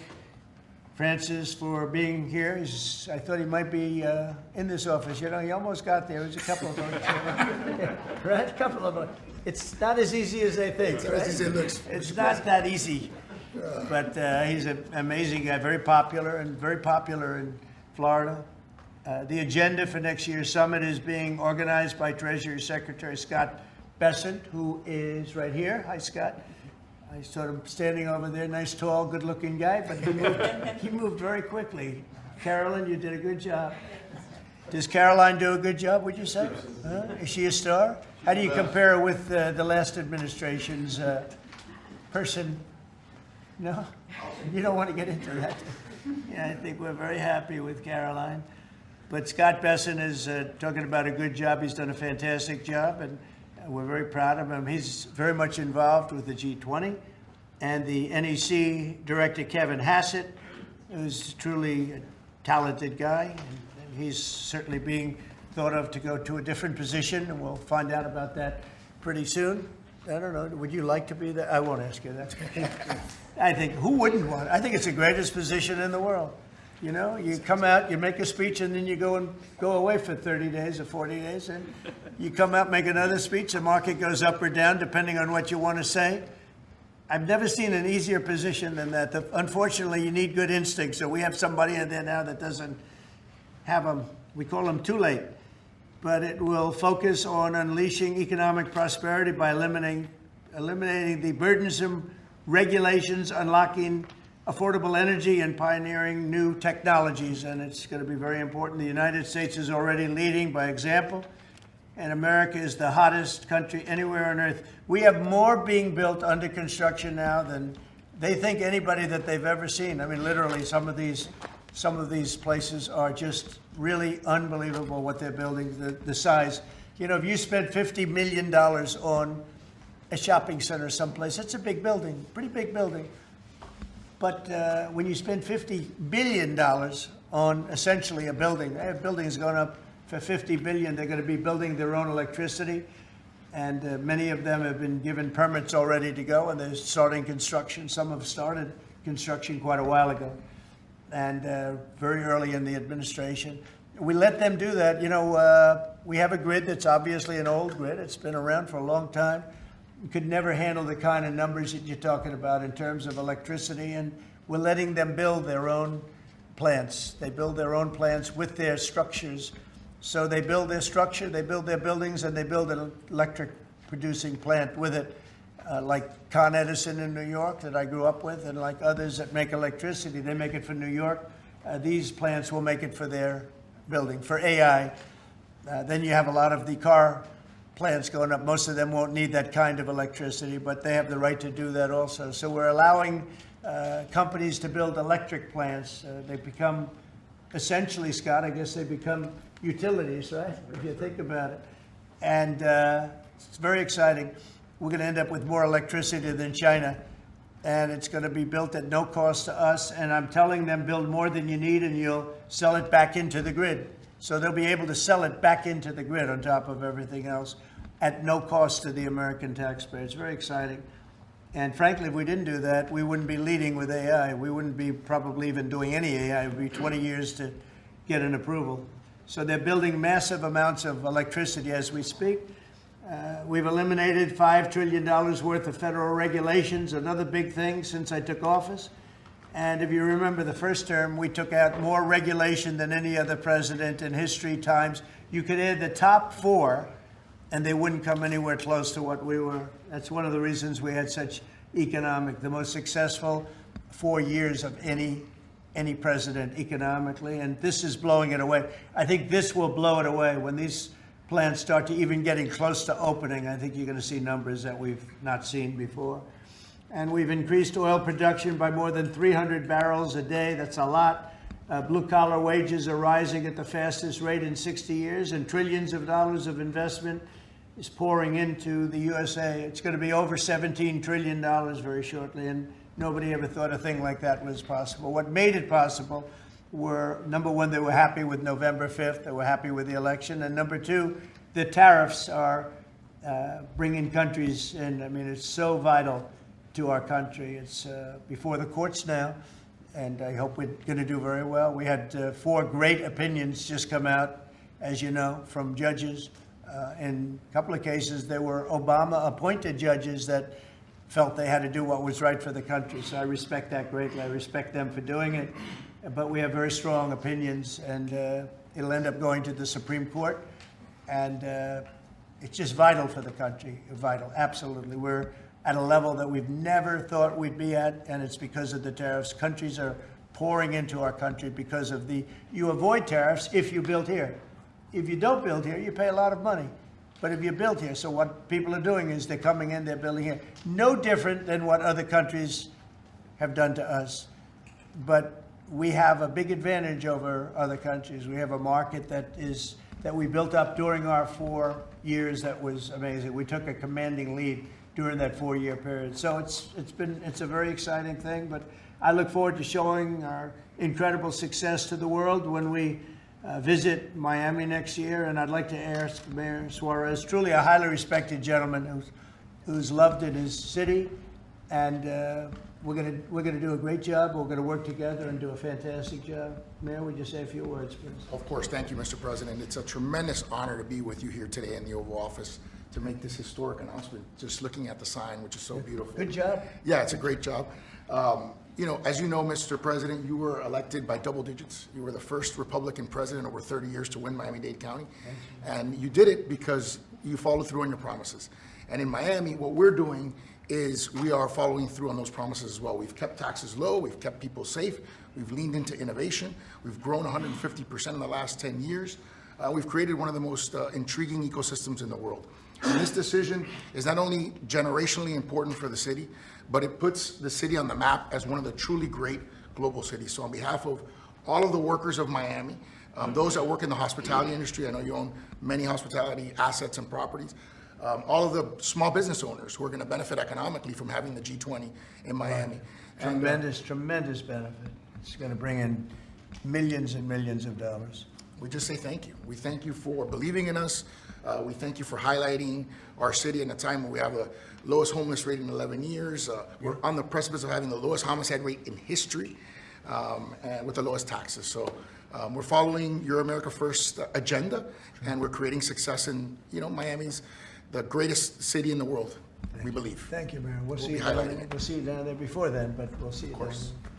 Francis for being here. I thought he might be in this office. You know, he almost got there. There's a couple of them. Right? A couple of them. It's not as easy as they think. Right? It's not that easy. But he's an amazing guy, very popular in Florida. The agenda for next year's summit is being organized by Treasury Secretary Scott Bessent, who is right here. Hi, Scott. I saw him standing over there, nice, tall, good-looking guy, but he moved very quickly. Carolyn, you did a good job. Does Caroline do a good job, would you say? Huh? Is she a star? How do you compare with the last administration's person? No? You don't want to get into that. Yeah, I think we're very happy with Caroline. But Scott Bessent is talking about a good job. He's done a fantastic job, and we're very proud of him. He's very much involved with the G20. And the NEC director, Kevin Hassett, who's truly a talented guy. And he's certainly being thought of to go to a different position, and we'll find out about that pretty soon. I don't know. Would you like to be there? I won't ask you that. I think, who wouldn't want it? I think it's the greatest position in the world. You know, you come out, you make a speech, and then you go away for 30 days or 40 days, and you come out, make another speech, the market goes up or down, depending on what you want to say. I've never seen an easier position than that. Unfortunately, you need good instincts, so we have somebody in there now that doesn't have them. We call them too late. But it will focus on unleashing economic prosperity by eliminating the burdensome regulations, unlocking affordable energy, and pioneering new technologies. And it's going to be very important. The United States is already leading by example, and America is the hottest country anywhere on earth. We have more being built under construction now than they think anybody that they've ever seen. I mean, literally, some of these places are just really unbelievable what they're building, the size. You know, if you spent $50 million on a shopping center someplace, it's a big building, pretty big building. But when you spend $50 billion on essentially a building, they have buildings going up for $50 billion. They're going to be building their own electricity, and many of them have been given permits already to go, and they're starting construction. Some have started construction quite a while ago, and very early in the administration. We let them do that. You know, we have a grid that's obviously an old grid. It's been around for a long time. You could never handle the kind of numbers that you're talking about in terms of electricity, and we're letting them build their own plants. They build their own plants with their structures So they build their structure, they build their buildings, and they build an electric producing plant with it, like Con Edison in New York that I grew up with, and like others that make electricity. They make it for New York. These plants will make it for their building, for AI. Then you have a lot of the car plants going up. Most of them won't need that kind of electricity, but they have the right to do that also. So we're allowing companies to build electric plants. They become, essentially, Scott, I guess they become utilities, right? If you think about it. And it's very exciting. We're going to end up with more electricity than China, and it's going to be built at no cost to us. And I'm telling them, build more than you need, and you'll sell it back into the grid. So they'll be able to sell it back into the grid on top of everything else at no cost to the American taxpayer. It's very exciting. And frankly, if we didn't do that, we wouldn't be leading with AI. We wouldn't be probably even doing any AI. It would be 20 years to get an approval. So they're building massive amounts of electricity as we speak. We've eliminated $5 trillion worth of federal regulations, another big thing since I took office. And if you remember the first term, we took out more regulation than any other president in history times. You could add the top 4, and they wouldn't come anywhere close to what we were. That's one of the reasons we had such the most successful 4 years of any president economically, and this is blowing it away. I think this will blow it away. When these plants start to even getting close to opening, I think you're going to see numbers that we've not seen before. And we've increased oil production by more than 300 barrels a day. That's a lot. Blue-collar wages are rising at the fastest rate in 60 years, and trillions of dollars of investment is pouring into the USA. It's going to be over $17 trillion very shortly, and nobody ever thought a thing like that was possible. What made it possible were, number one, they were happy with November 5th. They were happy with the election. And number two, the tariffs are bringing countries in. I mean, it's so vital to our country. It's before the courts now, and I hope we're going to do very well. We had 4 great opinions just come out, as you know, from judges. In a couple of cases, there were Obama-appointed judges that felt they had to do what was right for the country. So I respect that greatly. I respect them for doing it. But we have very strong opinions, and it'll end up going to the Supreme Court. And it's just vital for the country. Vital, absolutely. We're at a level that we've never thought we'd be at, and it's because of the tariffs. Countries are pouring into our country because of you avoid tariffs if you build here. If you don't build here, you pay a lot of money. But if you build here, so what people are doing is they're coming in, they're building here. No different than what other countries have done to us. But we have a big advantage over other countries. We have a market that we built up during our 4 years that was amazing. We took a commanding lead during that 4-year period. So it's a very exciting thing, but I look forward to showing our incredible success to the world when we visit Miami next year. And I'd like to ask Mayor Suarez, truly a highly respected gentleman who's loved in his city, and we're gonna do a great job. We're gonna work together and do a fantastic job. Mayor, would you say a few words, please? Of course. Thank you, Mr. President. It's a tremendous honor to be with you here today in the Oval Office to make this historic announcement, just looking at the sign, which is so beautiful. Good job. Yeah, it's a great job. As you know, Mr. President, you were elected by double digits. You were the first Republican president over 30 years to win Miami-Dade County. And you did it because you followed through on your promises. And in Miami, what we're doing is we are following through on those promises as well. We've kept taxes low, we've kept people safe, we've leaned into innovation, we've grown 150% in the last 10 years. We've created one of the most intriguing ecosystems in the world. And this decision is not only generationally important for the city, but it puts the city on the map as one of the truly great global cities. So on behalf of all of the workers of Miami, those that work in the hospitality industry, I know you own many hospitality assets and properties, all of the small business owners who are going to benefit economically from having the G20 in Miami. Tremendous benefit. It's going to bring in millions and millions of dollars. We just say thank you. We thank you for believing in us. We thank you for highlighting our city in a time when we have the lowest homeless rate in 11 years. We're on the precipice of having the lowest homicide rate in history, and with the lowest taxes. So we're following your America First agenda, and we're creating success in, Miami's the greatest city in the world, we believe. Thank you, Mayor. We'll see you down there before then, but we'll see you down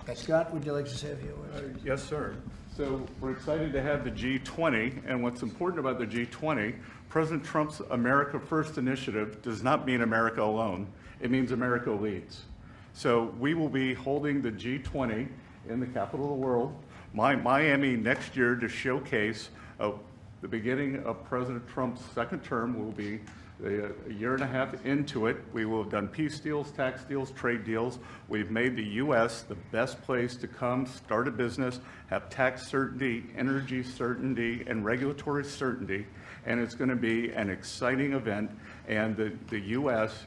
there. Scott, would you like to say a few words? Yes, sir. So we're excited to have the G20, and what's important about the G20, President Trump's America First initiative does not mean America alone. It means America leads. So we will be holding the G20 in the capital of the world, Miami, next year to showcase the beginning of President Trump's second term. Will be a year and a half into it. We will have done peace deals, tax deals, trade deals. We've made the U.S. the best place to come, start a business, have tax certainty, energy certainty, and regulatory certainty. And it's going to be an exciting event. And the U.S.,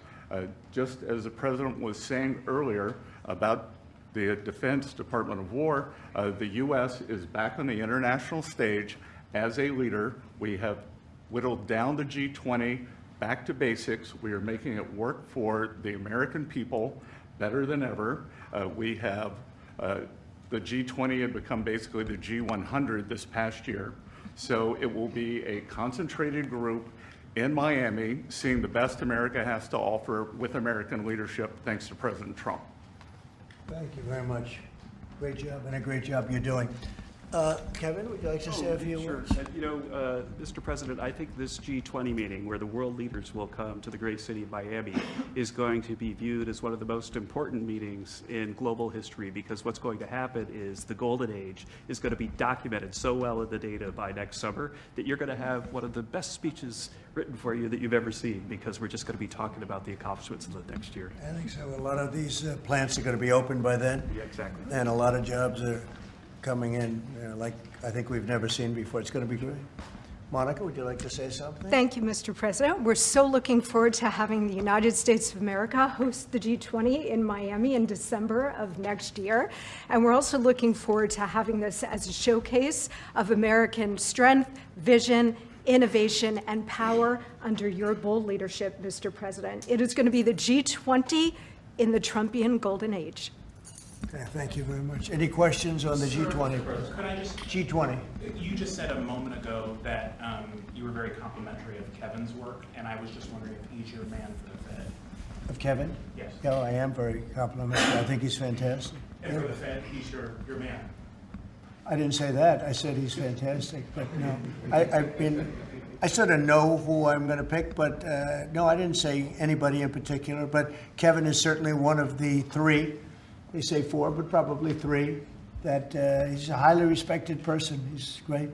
just as the President was saying earlier about the Defense Department of War, the U.S. is back on the international stage as a leader. We have whittled down the G20 back to basics. We are making it work for the American people better than ever. We have the G20 had become basically the G100 this past year. So it will be a concentrated group in Miami seeing the best America has to offer with American leadership, thanks to President Trump. Thank you very much. Great job, and a great job you're doing. Kevin, would you like to say a few words? Mr. President, I think this G20 meeting, where the world leaders will come to the great city of Miami, is going to be viewed as one of the most important meetings in global history, because what's going to happen is the golden age is going to be documented so well in the data by next summer that you're going to have one of the best speeches written for you that you've ever seen, because we're just going to be talking about the accomplishments of the next year. I think so. A lot of these plants are going to be open by then. Yeah, exactly. And a lot of jobs are coming in, like I think we've never seen before. It's going to be great. Monica, would you like to say something? Thank you, Mr. President. We're so looking forward to having the United States of America host the G20 in Miami in December of next year. And we're also looking forward to having this as a showcase of American strength, vision, innovation, and power under your bold leadership, Mr. President. It is going to be the G20 in the Trumpian golden age. Okay, thank you very much. Any questions on the G20? Could I just... G20. You just said a moment ago that you were very complimentary of Kevin's work, and I was just wondering if he's your man for the Fed. Of Kevin? Yes. Yeah, I am very complimentary. I think he's fantastic. And for the Fed, he's your man. I didn't say that. I said he's fantastic, but no. I sort of know who I'm going to pick, but no, I didn't say anybody in particular. But Kevin is certainly one of the three. They say four, but probably three. That he's a highly respected person. He's great.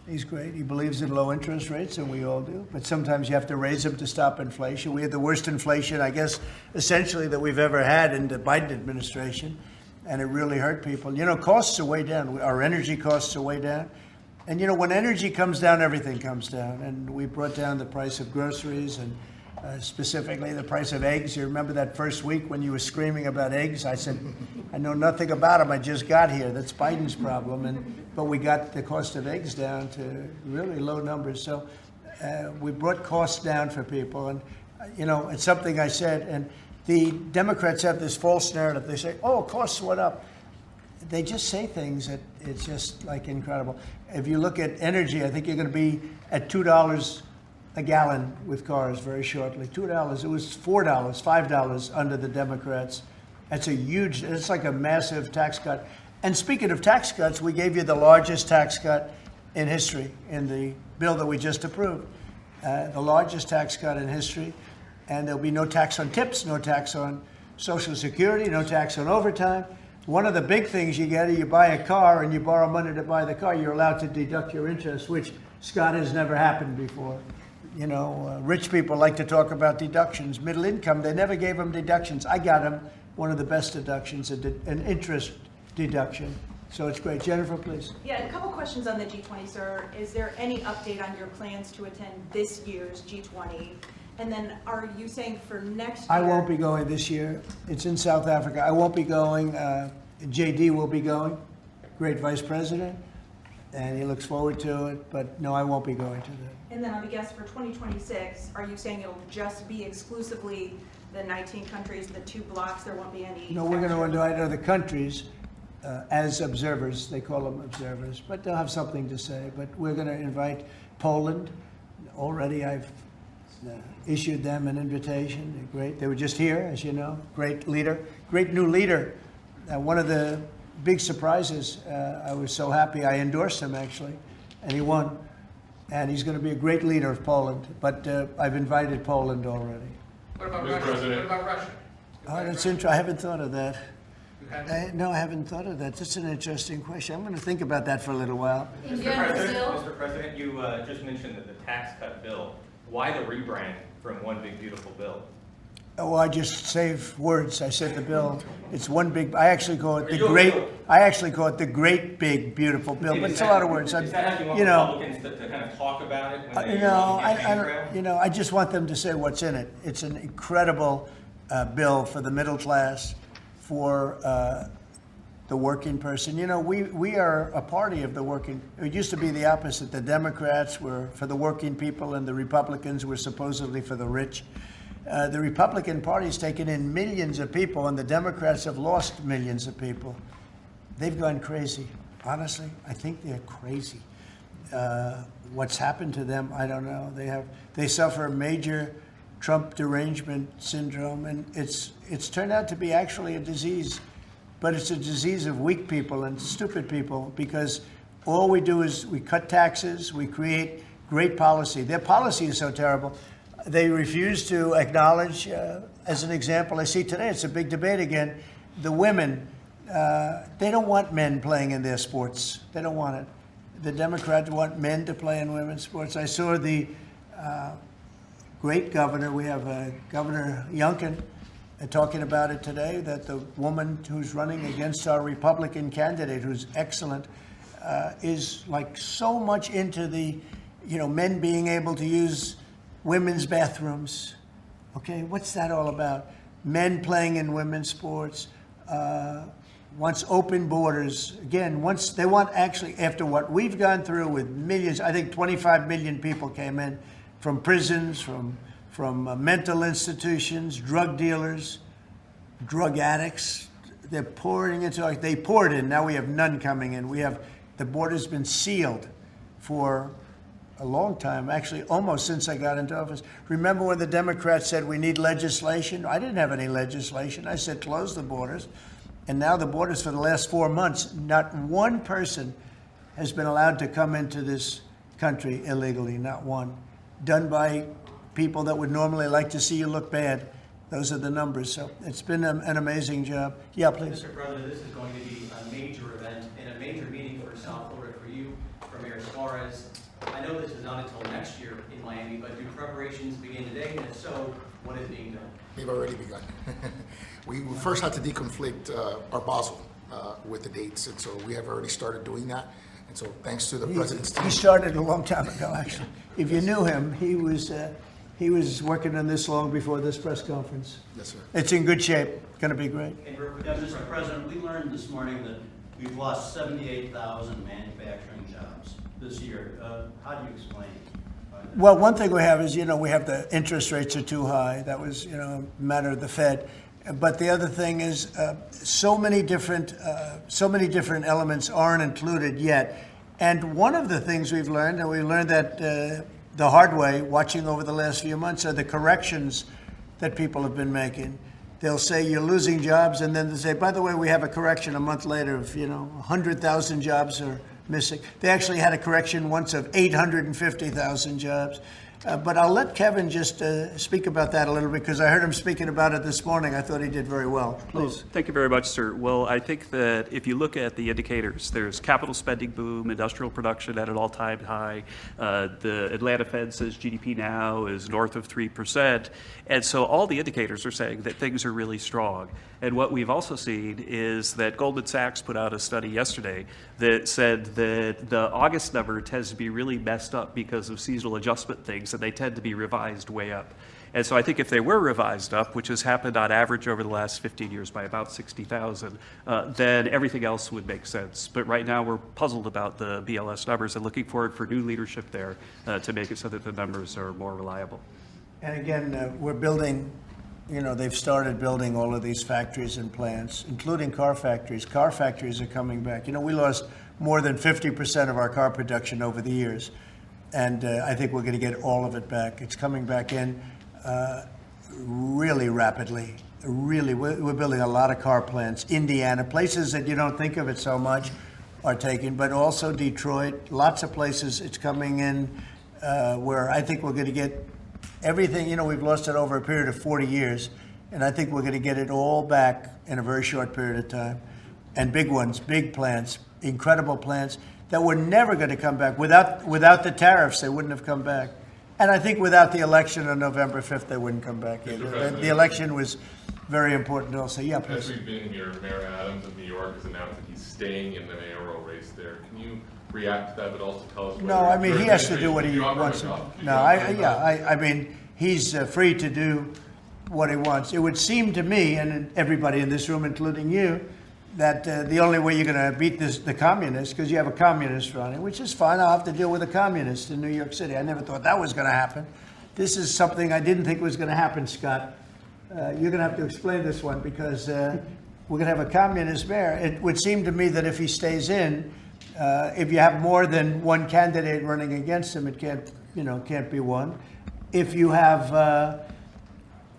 He's great. He believes in low interest rates, and we all do. But sometimes you have to raise them to stop inflation. We had the worst inflation, I guess, essentially that we've ever had in the Biden administration, and it really hurt people. You know, costs are way down. Our energy costs are way down. And, you know, when energy comes down, everything comes down. And we brought down the price of groceries and specifically the price of eggs. You remember that first week when you were screaming about eggs? I said, I know nothing about them. I just got here. That's Biden's problem. But we got the cost of eggs down to really low numbers. So we brought costs down for people. And, you know, it's something I said. And the Democrats have this false narrative. They say, oh, costs went up. They just say things that it's just like incredible. If you look at energy, I think you're going to be at $2 a gallon with cars very shortly. $2. It was $4, $5 under the Democrats. That's a huge, it's like a massive tax cut. And speaking of tax cuts, we gave you the largest tax cut in history in the bill that we just approved. The largest tax cut in history. And there'll be no tax on tips, no tax on Social Security, no tax on overtime. One of the big things you get is you buy a car and you borrow money to buy the car, you're allowed to deduct your interest, which, Scott, has never happened before. You know, rich people like to talk about deductions. Middle income, they never gave them deductions. I got them. One of the best deductions, an interest deduction. So it's great. Jennifer, please. Yeah, a couple questions on the G20, sir. Is there any update on your plans to attend this year's G20? And then are you saying for next year? I won't be going this year. It's in South Africa. I won't be going. JD will be going, great vice president, and he looks forward to it. But no, I won't be going to that. And then on the guest for 2026, are you saying it'll just be exclusively the 19 countries, the 2 blocks? There won't be any? No, we're going to invite other countries as observers. They call them observers, but they'll have something to say. But we're going to invite Poland. Already I've issued them an invitation. They're great. They were just here, as you know. Great leader, great new leader. One of the big surprises. I was so happy. I endorsed him, actually, and he won. And he's going to be a great leader of Poland. But I've invited Poland already. What about Mr. Russia? President. What about Russia? Oh, that's interesting. I haven't thought of that. You haven't? No, I haven't thought of that. That's an interesting question. I'm going to think about that for a little while. India and Brazil? Mr. President, you just mentioned that the tax cut bill. Why the rebrand from one big beautiful bill? Oh, I just save words. I said the bill. It's one big. I actually call it the You're- great. I actually call it the great big beautiful bill. But it's a lot of words. Is that how you want You know, Republicans to kind of talk about it when they no, on the I campaign don't. trail? You know, I just want them to say what's in it. It's an incredible bill for the middle class, for the working person. You know, we are a party of the working. It used to be the opposite. The Democrats were for the working people, and the Republicans were supposedly for the rich. The Republican Party's taken in millions of people, and the Democrats have lost millions of people. They've gone crazy. Honestly, I think they're crazy. What's happened to them, I don't know. They suffer major Trump derangement syndrome, and it's turned out to be actually a disease, but it's a disease of weak people and stupid people, because all we do is we cut taxes, we create great policy. Their policy is so terrible. They refuse to acknowledge, as an example, I see today, it's a big debate again, the women, they don't want men playing in their sports. They don't want it. The Democrats want men to play in women's sports. I saw the great governor, we have Governor Youngkin, talking about it today, that the woman who's running against our Republican candidate, who's excellent, is like so much into the, men being able to use women's bathrooms. Okay, what's that all about? Men playing in women's sports, wants open borders. Again, once they want, actually, after what we've gone through with millions, I think 25 million people came in from prisons, from mental institutions, drug dealers, drug addicts. They're pouring into, they poured in, now we have none coming in. The border's been sealed for a long time, actually almost since I got into office. Remember when the Democrats said we need legislation? I didn't have any legislation. I said close the borders. And now the borders, for the last 4 months, not one person has been allowed to come into this country illegally, not one. Done by people that would normally like to see you look bad. Those are the numbers. So it's been an amazing job. Yeah, please. Mr. President, this is going to be a major event and a major meeting for South Florida, for you, for Mayor Suarez. I know this is not until next year in Miami, but do preparations begin today? And if so, what is being done? We've already begun. We first had to deconflict our Basel with the dates, and so we have already started doing that. And so thanks to the president's team. He started a long time ago, actually. If you knew him, he was working on this long before this press conference. Yes, sir. It's in good shape. Going to be great. Yeah, Mr. President, we learned this morning that we've lost 78,000 manufacturing jobs this year. How do you explain it? Well, one thing we have is, we have the interest rates are too high. That was, a matter of the Fed. But the other thing is, so many different elements aren't included yet. And one of the things we've learned, and we learned that the hard way, watching over the last few months, are the corrections that people have been making. They'll say you're losing jobs, and then they'll say, by the way, we have a correction a month later of, 100,000 jobs are missing. They actually had a correction once of 850,000 jobs. But I'll let Kevin just speak about that a little bit, because I heard him speaking about it this morning. I thought he did very well. Please. Well, thank you very much, sir. Well, I think that if you look at the indicators, there's capital spending boom, industrial production at an all-time high. The Atlanta Fed says GDP now is north of 3%. And so all the indicators are saying that things are really strong. And what we've also seen is that Goldman Sachs put out a study yesterday that said that the August number tends to be really messed up because of seasonal adjustment things, and they tend to be revised way up. And so I think if they were revised up, which has happened on average over the last 15 years by about 60,000, then everything else would make sense. But right now we're puzzled about the BLS numbers and looking forward for new leadership there to make it so that the numbers are more reliable. And again, we're building, they've started building all of these factories and plants, including car factories. Car factories are coming back. We lost more than 50% of our car production over the years. And I think we're going to get all of it back. It's coming back in really rapidly. really, we're building a lot of car plants. Indiana, places that you don't think of it so much are taken, but also Detroit, lots of places it's coming in where I think we're going to get everything. You know, we've lost it over a period of 40 years, and I think we're going to get it all back in a very short period of time. And big ones, big plants, incredible plants that were never going to come back. Without the tariffs, they wouldn't have come back. And I think without the election on November 5th, they wouldn't come back either. The election was very important also. Yeah, please. As we've been here, Mayor Adams of New York has announced that he's staying in the mayoral race there. Can you react to that, but also tell us? No, I mean, he has to do what he wants. No, I mean, he's free to do what he wants. It would seem to me, and everybody in this room, including you, that the only way you're going to beat the communists, because you have a communist running, which is fine. I'll have to deal with a communist in New York City. I never thought that was going to happen. This is something I didn't think was going to happen, Scott. You're going to have to explain this one, because we're going to have a communist mayor. It would seem to me that if he stays in, if you have more than one candidate running against him, it can't be one. If you have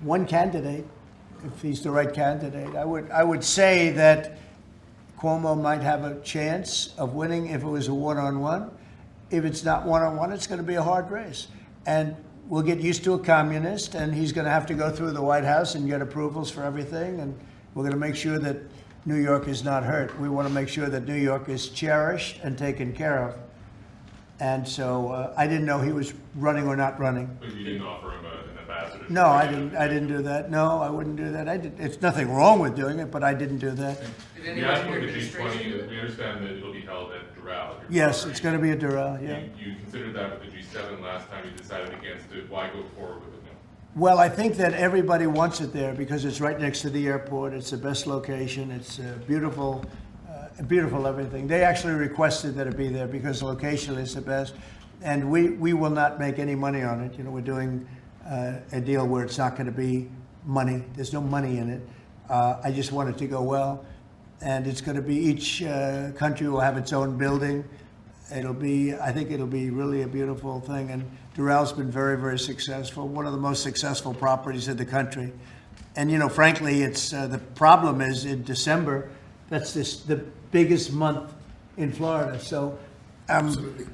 one candidate, if he's the right candidate, I would say that Cuomo might have a chance of winning if it was a one-on-one. If it's not one-on-one, it's going to be a hard race. And we'll get used to a communist, and he's going to have to go through the White House and get approvals for everything. And we're going to make sure that New York is not hurt. We want to make sure that New York is cherished and taken care of. And so I didn't know he was running or not running. But you didn't offer him an ambassador? No, I didn't do that. No, I wouldn't do that. It's nothing wrong with doing it, but I didn't do that. We asked for the G20, we understand that it'll be held at Doral. Yes, it's going to be a Doral, yeah. You considered that with the G7 last time, you decided against it. Why go forward with it now? Well, I think that everybody wants it there because it's right next to the airport. It's the best location. It's beautiful everything. They actually requested that it be there because locationally it's the best. And we will not make any money on it. You know, we're doing a deal where it's not going to be money. There's no money in it. I just want it to go well. And it's going to be, each country will have its own building. I think it'll be really a beautiful thing. And Doral's been very, very successful. One of the most successful properties in the country. And, you know, frankly, it's the problem is in December, that's the biggest month in Florida. So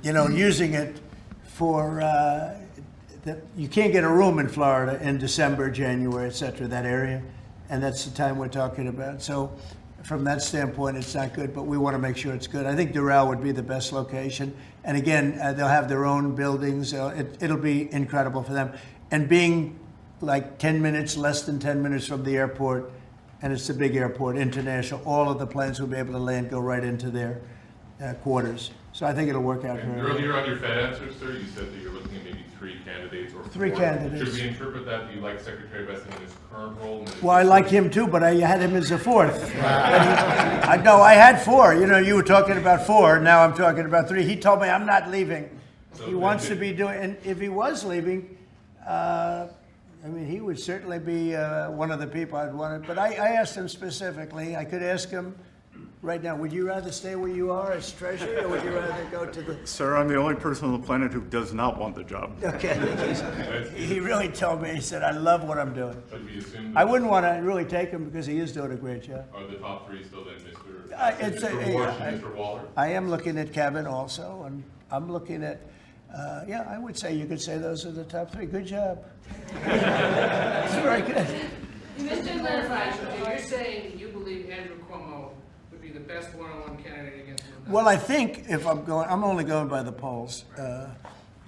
you know, using it for, you can't get a room in Florida in December, January, et cetera, that area. And that's the time we're talking about. So from that standpoint, it's not good, but we want to make sure it's good. I think Doral would be the best location. And again, they'll have their own buildings. It'll be incredible for them. And being like 10 minutes, less than 10 minutes from the airport, and it's a big airport, international, all of the planes will be able to land, go right into their quarters. So I think it'll work out very well. Earlier on your Fed answer, sir, you said that you're looking at maybe 3 candidates or 4. 3 candidates. Should we interpret that you like Secretary Vesta in his current role? Well, I like him too, but I had him as a 4th. No, I had 4. You know, you were talking about 4. Now I'm talking about 3. He told me I'm not leaving. He wants to be doing, and if he was leaving, I mean, he would certainly be one of the people I'd want to, but I asked him specifically. I could ask him right now, would you rather stay where you are as treasurer, or would you rather go to the... Sir, I'm the only person on the planet who does not want the job. Okay. He really told me, he said, I love what I'm doing. Should we assume I wouldn't want to really take him because he is doing a great job. Are the top 3 still then Mr. Walsh and Mr. Waller? I am looking at Kevin also, and I'm looking at, yeah, I would say you could say those are the top 3. Good job. It's very good. Just to clarify, you're saying you believe Andrew Cuomo would be the best one-on-one candidate against him? Well, I think if I'm only going by the polls.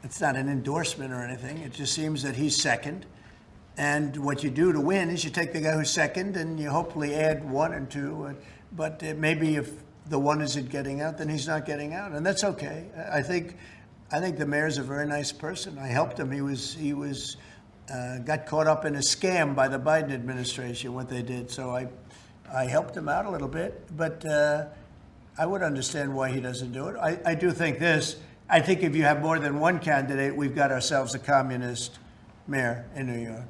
It's not an endorsement or anything. It just seems that he's second. And what you do to win is you take the guy who's second and you hopefully add 1 and 2. But maybe if the 1 isn't getting out, then he's not getting out. And that's okay. I think the mayor's a very nice person. I helped him. He was got caught up in a scam by the Biden administration, what they did. So I helped him out a little bit, but I would understand why he doesn't do it. I do think this. I think if you have more than 1 candidate, we've got ourselves a communist mayor in New York.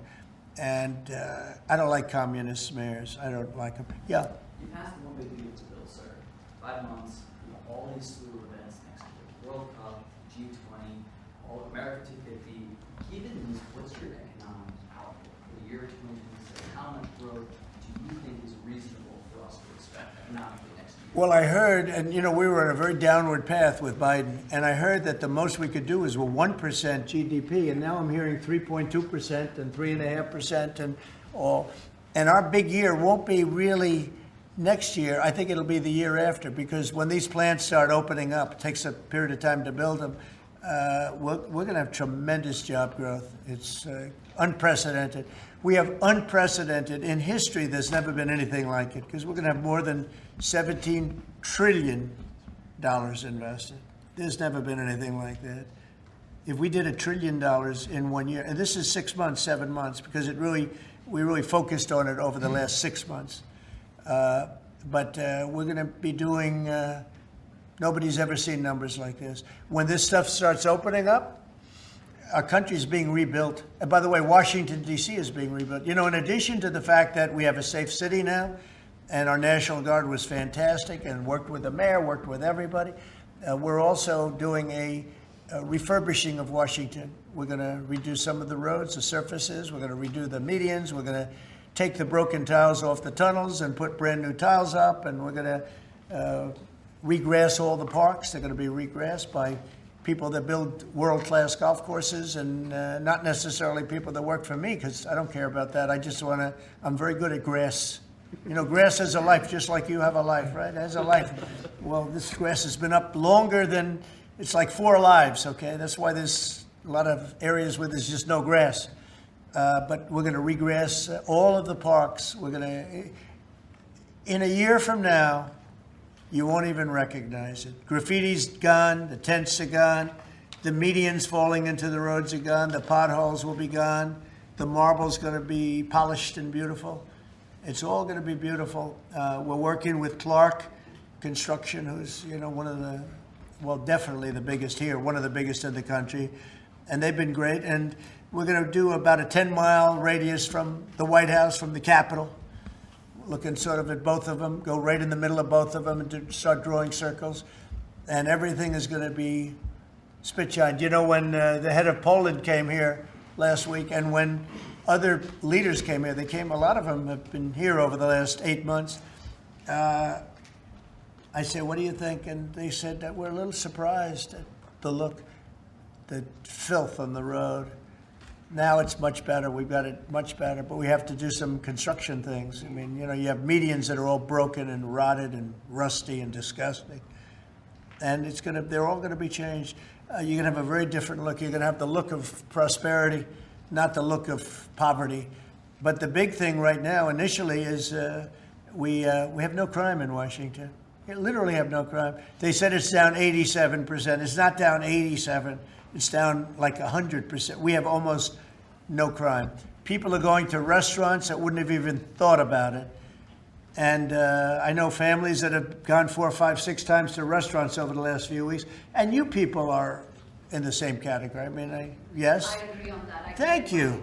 And I don't like communist mayors. I don't like them. Yeah? You passed the One Big Beautiful Bill, sir. 5 months, you have all these slew of events next year. World Cup, G20, all America 250. Given these, what's your economic outlook for the year 2026, how much growth do you think is reasonable for us to expect economically next year? Well, I heard, and we were on a very downward path with Biden, and I heard that the most we could do is 1% GDP, and now I'm hearing 3.2% and 3.5% and all. And our big year won't be really next year. I think it'll be the year after, because when these plants start opening up, it takes a period of time to build them. We're going to have tremendous job growth. It's unprecedented. We have unprecedented in history. There's never been anything like it, because we're going to have more than $17 trillion invested. There's never been anything like that. If we did $1 trillion in 1 year, and this is 6 months, 7 months, because we really focused on it over the last 6 months. But we're going to be doing, nobody's ever seen numbers like this. When this stuff starts opening up, our country's being rebuilt. And by the way, Washington, D.C. is being rebuilt. In addition to the fact that we have a safe city now, and our National Guard was fantastic and worked with the mayor, worked with everybody, we're also doing a refurbishing of Washington. We're going to redo some of the roads, the surfaces. We're going to redo the medians. We're going to take the broken tiles off the tunnels and put brand new tiles up. And we're going to regrass all the parks. They're going to be regrassed by people that build world-class golf courses, and not necessarily people that work for me, because I don't care about that. I just want to, I'm very good at grass. Grass has a life, just like you have a life, right? It has a life. Well, this grass has been up longer than, it's like 4 lives, okay? That's why there's a lot of areas where there's just no grass. But we're going to regrass all of the parks. We're going to, in a year from now, you won't even recognize it. Graffiti's gone, the tents are gone, the medians falling into the roads are gone, the potholes will be gone, the marble's going to be polished and beautiful. It's all going to be beautiful. We're working with Clark Construction, who's one of the, well, definitely the biggest here, one of the biggest in the country, and they've been great. And we're going to do about a 10-mile radius from the White House, from the Capitol, looking sort of at both of them, go right in the middle of both of them and start drawing circles. And everything is going to be spit-shined. When the head of Poland came here last week, and when other leaders came here, a lot of them have been here over the last 8 months. I said, what do you think? And they said that we're a little surprised at the look, the filth on the road. Now it's much better. We've got it much better, but we have to do some construction things. I mean, you have medians that are all broken and rotted and rusty and disgusting. And they're all going to be changed. You're going to have a very different look. You're going to have the look of prosperity, not the look of poverty. But the big thing right now, initially, is we have no crime in Washington. We literally have no crime. They said it's down 87%. It's not down 87%. It's down like 100%. We have almost no crime. People are going to restaurants that wouldn't have even thought about it. And I know families that have gone 4, 5, 6 times to restaurants over the last few weeks. And you people are in the same category. I mean, yes? I agree on that. Thank you.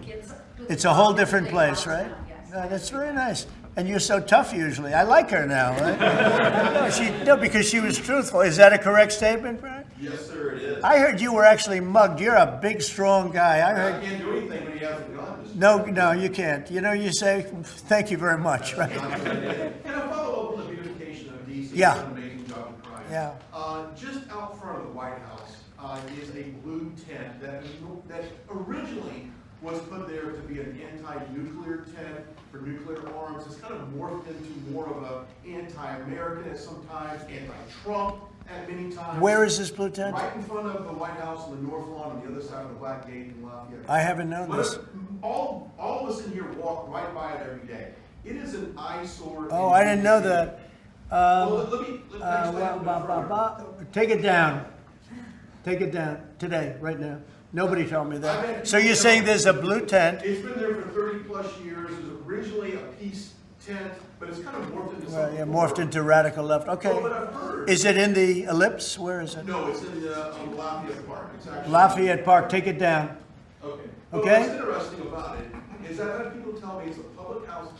It's a whole different place, right? That's very nice. And you're so tough usually. I like her now, right? No, because she was truthful. Is that a correct statement, Brian? Yes, sir, it is. I heard you were actually mugged. You're a big, strong guy. I can't do anything when he hasn't gone. No, you can't. You say, thank you very much, right? And a follow-up on the beautification of D.C. Yeah. An amazing job of Pride. Yeah. Just out front of the White House is a blue tent that originally was put there to be an anti-nuclear tent for nuclear arms. It's kind of morphed into more of an anti-American at some times, anti-Trump at many times. Where is this blue tent? Right in front of the White House on the north lawn on the other side of the Black Gate in Lafayette. I haven't known this. All of us in here walk right by it every day. It is an eyesore. Oh, I didn't know that. Well, let me Take it down. Take it down today, right now. Nobody told me that. So you're saying there's a blue tent? It's been there for 30 plus years. It was originally a peace tent, but it's kind of morphed into something. Morphed into radical left. Okay. Well, but I've heard. Is it in the Ellipse? Where is it? No, it's in Lafayette Park. It's actually Lafayette Park. Take it down. Okay. Okay. What's interesting about it is that I've had people tell me it's a public health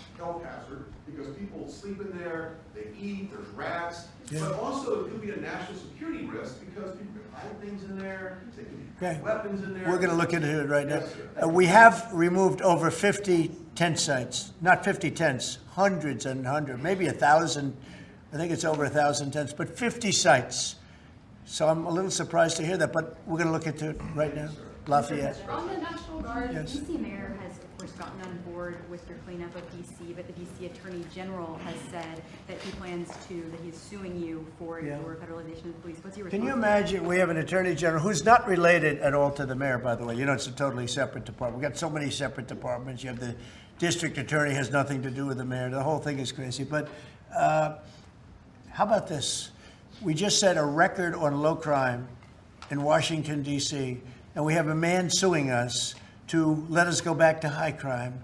hazard because people sleep in there, they eat, there's rats, but also it could be a national security risk because people can hide things in there, they can have weapons in there. We're going to look into it right now. Yes, sir. We have removed over 50 tent sites, not 50 tents, hundreds and hundreds, maybe 1,000. I think it's over 1,000 tents, but 50 sites. So I'm a little surprised to hear that, but we're going to look into it right now. Lafayette. On the National Guard, Yes. the DC mayor has, of course, gotten on board with your cleanup of DC, but the DC Attorney General has said that he plans that he's suing you for Yeah. your federalization of the police. What's your Can you response? imagine, we have an attorney general who's not related at all to the mayor, by the way. You know, it's a totally separate department. We've got so many separate departments. You have the district attorney has nothing to do with the mayor. The whole thing is crazy. But how about this? We just set a record on low crime in Washington, D.C., and we have a man suing us to let us go back to high crime.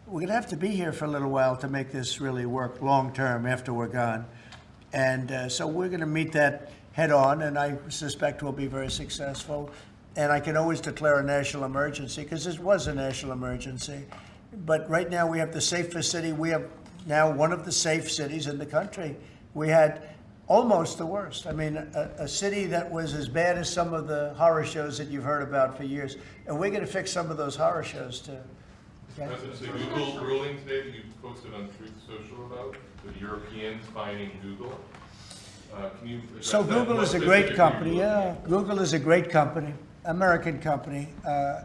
We're going to have to be here for a little while to make this really work long-term after we're gone. And so we're going to meet that head-on, and I suspect we'll be very successful. And I can always declare a national emergency, because this was a national emergency. But right now, we have the safest city. We have now one of the safe cities in the country. We had almost the worst. I mean, a city that was as bad as some of the horror shows that you've heard about for years. And we're going to fix some of those horror shows, too. Okay? President, the Google ruling today that you posted on Truth Social about the Europeans fining Google. Can you address So that? Google What is a specifically great are you company, looking yeah. at? Google is a great company, American company.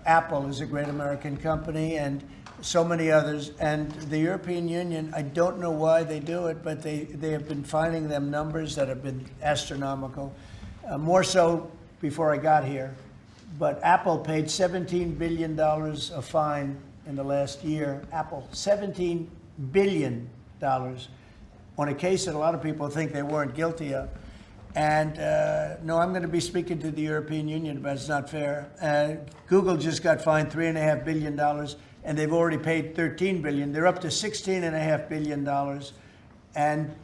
Apple is a great American company, and so many others. And the European Union, I don't know why they do it, but they have been finding them numbers that have been astronomical. More so before I got here. But Apple paid $17 billion a fine in the last year. Apple, $17 billion on a case that a lot of people think they weren't guilty of. And no, I'm going to be speaking to the European Union about it's not fair. Google just got fined $3.5 billion, and they've already paid $13 billion. They're up to $16.5 billion. And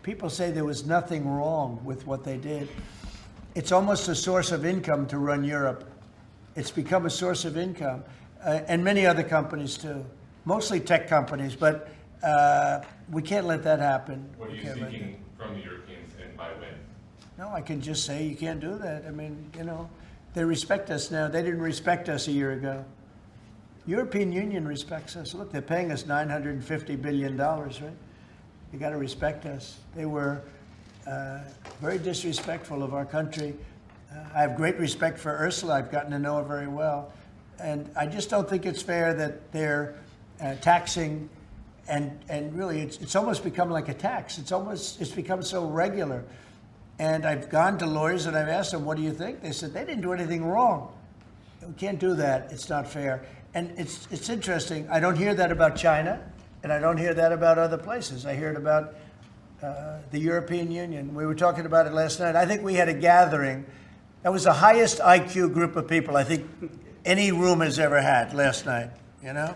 people say there was nothing wrong with what they did. It's almost a source of income to run Europe. It's become a source of income. And many other companies, too. Mostly tech companies, but we can't let that happen. What are you seeking from the Europeans and by when? No, I can just say you can't do that. I mean, you know, they respect us now. They didn't respect us a year ago. European Union respects us. Look, they're paying us $950 billion, right? You got to respect us. They were very disrespectful of our country. I have great respect for Ursula. I've gotten to know her very well. And I just don't think it's fair that they're taxing, and really it's almost become like a tax. It's become so regular. And I've gone to lawyers and I've asked them, what do you think? They said, they didn't do anything wrong. We can't do that. It's not fair. And it's interesting. I don't hear that about China, and I don't hear that about other places. I hear it about the European Union. We were talking about it last night. I think we had a gathering. That was the highest IQ group of people I think any room has ever had last night, you know?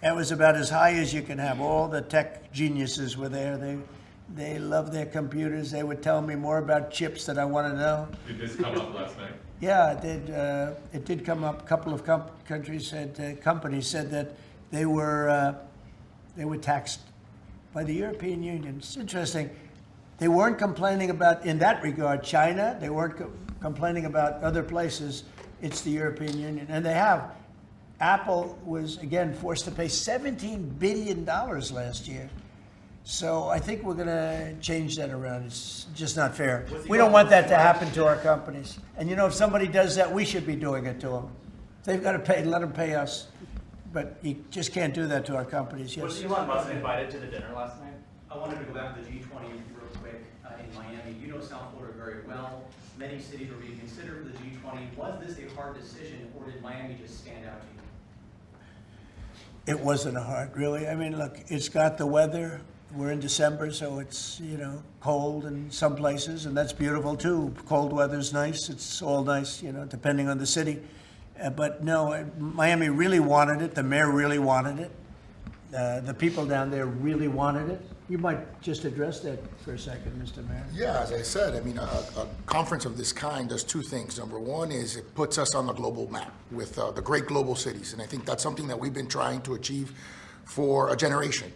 It was about as high as you can have. All the tech geniuses were there. They love their computers. They would tell me more about chips that I want to know. Did this come up last night? Yeah, it did. It did come up. A couple of companies said that they were taxed by the European Union. It's interesting. They weren't complaining about, in that regard, China. They weren't complaining about other places. It's the European Union, and they have. Apple was again forced to pay $17 billion last year. So I think we're going to change that around. It's just not fair. We don't want that to happen to our companies. And you know, if somebody does that, we should be doing it to them. They've got to pay, let them pay us. But you just can't do that to our companies. Yes. Was Elon Musk invited to the dinner last night? I wanted to go back to the G20 real quick in Miami. You know South Florida very well. Many cities were being considered for the G20. Was this a hard decision, or did Miami just stand out to you? It wasn't hard, really. I mean, look, it's got the weather. We're in December, so it's, you know, cold in some places, and that's beautiful too. Cold weather's nice. It's all nice, you know, depending on the city. But no, Miami really wanted it. The mayor really wanted it. The people down there really wanted it. You might just address that for a second, Mr. Mayor. Yeah, as I said, I mean, a conference of this kind does two things. Number one is it puts us on the global map with the great global cities, and I think that's something that we've been trying to achieve for a generation.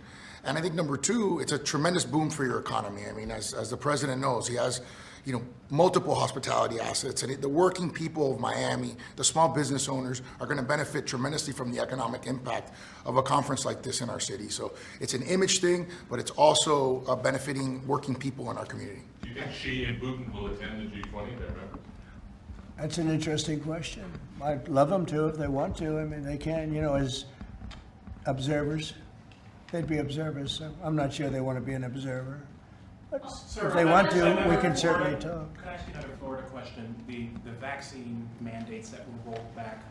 And I think number two, it's a tremendous boom for your economy. I mean, as the president knows, he has, multiple hospitality assets. And the working people of Miami, the small business owners, are going to benefit tremendously from the economic impact of a conference like this in our city. So it's an image thing, but it's also benefiting working people in our community. Do you think Xi and Putin will attend the G20 there, remember? That's an interesting question. I'd love them to if they want to. I mean, they can, as observers. They'd be observers, so I'm not sure they want to be an observer. But Sir, if they want to, we can Florida, certainly talk. Can I ask you another Florida question? The vaccine mandates that were rolled back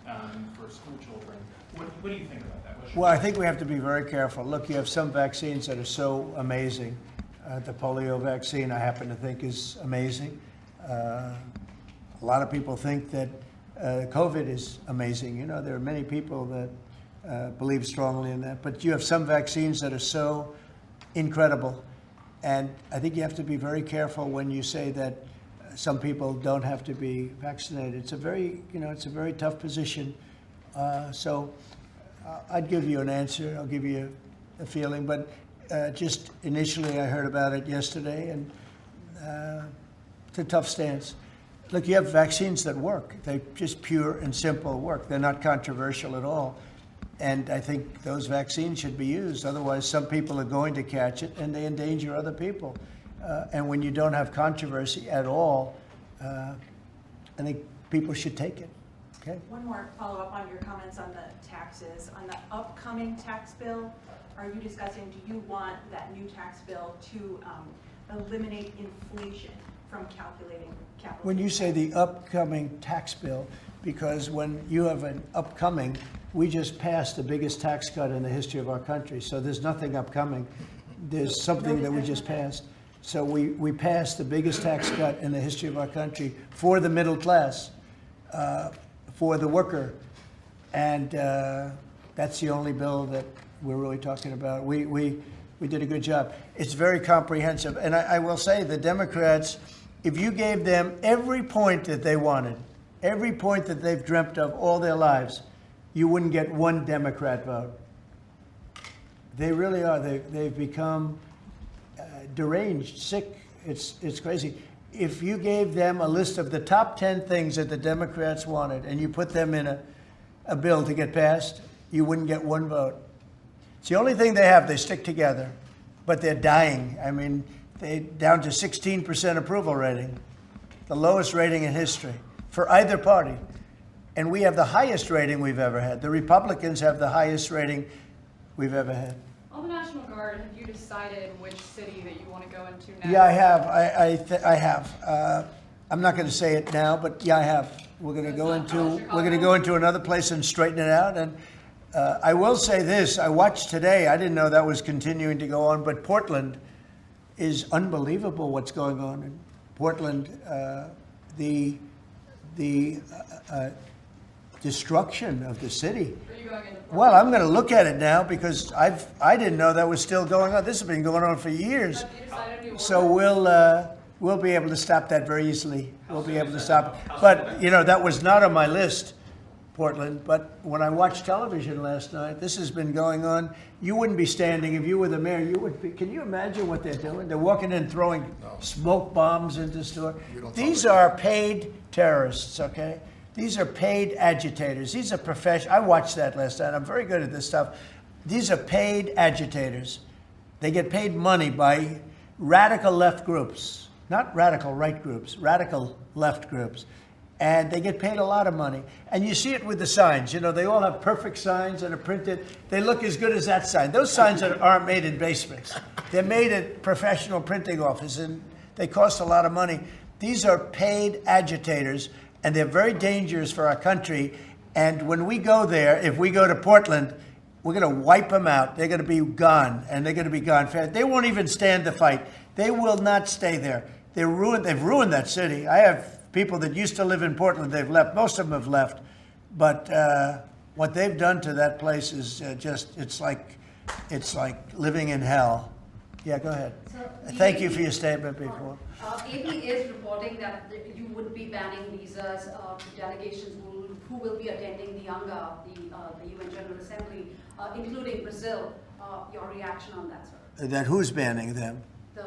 for school children. What do you think about that? Well, I think we have to be very careful. Look, you have some vaccines that are so amazing. The polio vaccine, I happen to think, is amazing. A lot of people think that COVID is amazing. There are many people that believe strongly in that. But you have some vaccines that are so incredible. And I think you have to be very careful when you say that some people don't have to be vaccinated. It's a very, it's a very tough position. So I'd give you an answer. I'll give you a feeling. But just initially, I heard about it yesterday, and it's a tough stance. Look, you have vaccines that work. They just pure and simple work. They're not controversial at all. And I think those vaccines should be used. Otherwise, some people are going to catch it, and they endanger other people. And when you don't have controversy at all, I think people should take it. Okay. One more follow-up on your comments on the taxes. On the upcoming tax bill, are you discussing, do you want that new tax bill to eliminate inflation from calculating capital? When you say the upcoming tax bill, because when you have an upcoming, we just passed the biggest tax cut in the history of our country. So there's nothing upcoming. There's something that we just passed. So we passed the biggest tax cut in the history of our country for the middle class, for the worker. And that's the only bill that we're really talking about. We did a good job. It's very comprehensive. And I will say the Democrats, if you gave them every point that they wanted, every point that they've dreamt of all their lives, you wouldn't get one Democrat vote. They really are. They've become deranged, sick. It's crazy. If you gave them a list of the top 10 things that the Democrats wanted and you put them in a bill to get passed, you wouldn't get one vote. It's the only thing they have. They stick together, but they're dying. I mean, they're down to 16% approval rating, the lowest rating in history for either party. And we have the highest rating we've ever had. The Republicans have the highest rating we've ever had. On the National Guard, have you decided which city that you want to go into next? Yeah, I have. I have. I'm not going to say it now, but yeah, I have. We're going to go into another place and straighten it out. And I will say this: I watched today. I didn't know that was continuing to go on, but Portland is unbelievable. What's going on in Portland? The destruction of the city. Are you going into Portland? Well, I'm going to look at it now because I didn't know that was still going on. This has been going on for years. Have you decided you So we'll be able to stop that very easily. We'll be able to stop it. But that was not on my list, Portland. But when I watched television last night, this has been going on. You wouldn't be standing if you were the mayor. You would be. Can you imagine what they're doing? They're walking in, throwing smoke bombs into the store. These are paid terrorists. Okay. These are paid agitators. These are professional. I watched that last night. I'm very good at this stuff. These are paid agitators. They get paid money by radical left groups, not radical right groups, radical left groups. And they get paid a lot of money. And you see it with the signs. They all have perfect signs and are printed. They look as good as that sign. Those signs aren't made in basements. They're made at professional printing offices, and they cost a lot of money. These are paid agitators, and they're very dangerous for our country. And when we go there, if we go to Portland, we're going to wipe them out. They're going to be gone, and they're going to be gone fast. They won't even stand the fight. They will not stay there. They've ruined that city. I have people that used to live in Portland. They've left. Most of them have left. But what they've done to that place is it's like living in hell. Yeah, go ahead. Thank you for your statement before. AP is reporting that you would be banning visas to delegations who will be attending the UNGA, the UN General Assembly, including Brazil. Your reaction on that, sir? That who's banning them? the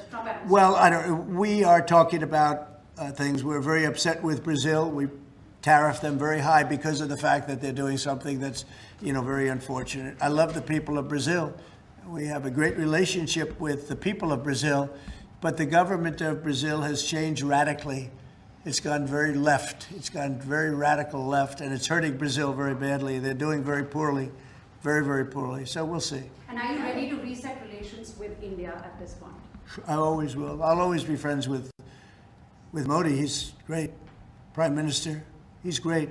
Trump administration? Well, we are talking about things. We're very upset with Brazil. We tariff them very high because of the fact that they're doing something that's, very unfortunate. I love the people of Brazil. We have a great relationship with the people of Brazil, but the government of Brazil has changed radically. It's gone very left. It's gone very radical left, and it's hurting Brazil very badly. They're doing very poorly, very, very poorly. So we'll see. And are you ready to reset relations with India at this point? I always will. I'll always be friends with Modi. He's great. Prime Minister, he's great.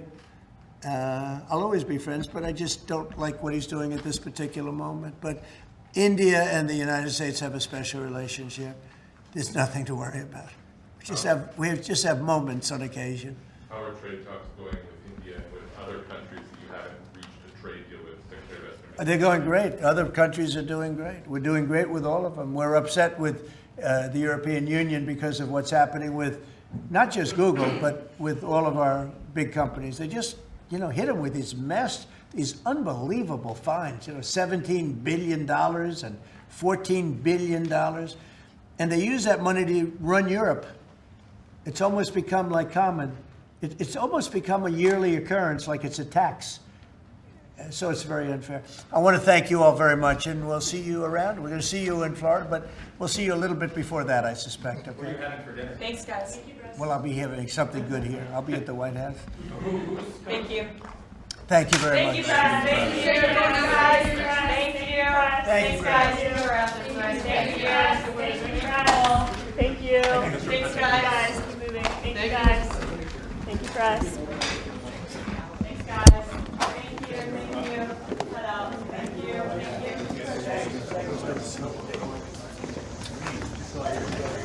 I'll always be friends, but I just don't like what he's doing at this particular moment. But India and the United States have a special relationship. There's nothing to worry about. We just have moments on occasion. How are trade talks going with India and with other countries that you haven't reached a trade deal with, Secretary of Esther? They're going great. Other countries are doing great. We're doing great with all of them. We're upset with the European Union because of what's happening with not just Google, but with all of our big companies. They just, hit them with these unbelievable fines, $17 billion and $14 billion. And they use that money to run Europe. It's almost become like common. It's almost become a yearly occurrence, like it's a tax. So it's very unfair. I want to thank you all very much, and we'll see you around. We're going to see you in Florida, but we'll see you a little bit before that, I suspect. Okay? What are you having for dinner? Thanks, guys. Well, I'll be having something good here. I'll be at the White House. Thank you. Thank you very much. Thank you, guys. Thank you. Thank you, guys. Thank you. Thanks, guys. Thank you. Thank you. Thanks, guys. Keep moving. Thank you, guys. Thank you, press. Thanks, guys. Thank you. Thank you. Cut out. Thank you. Thank you.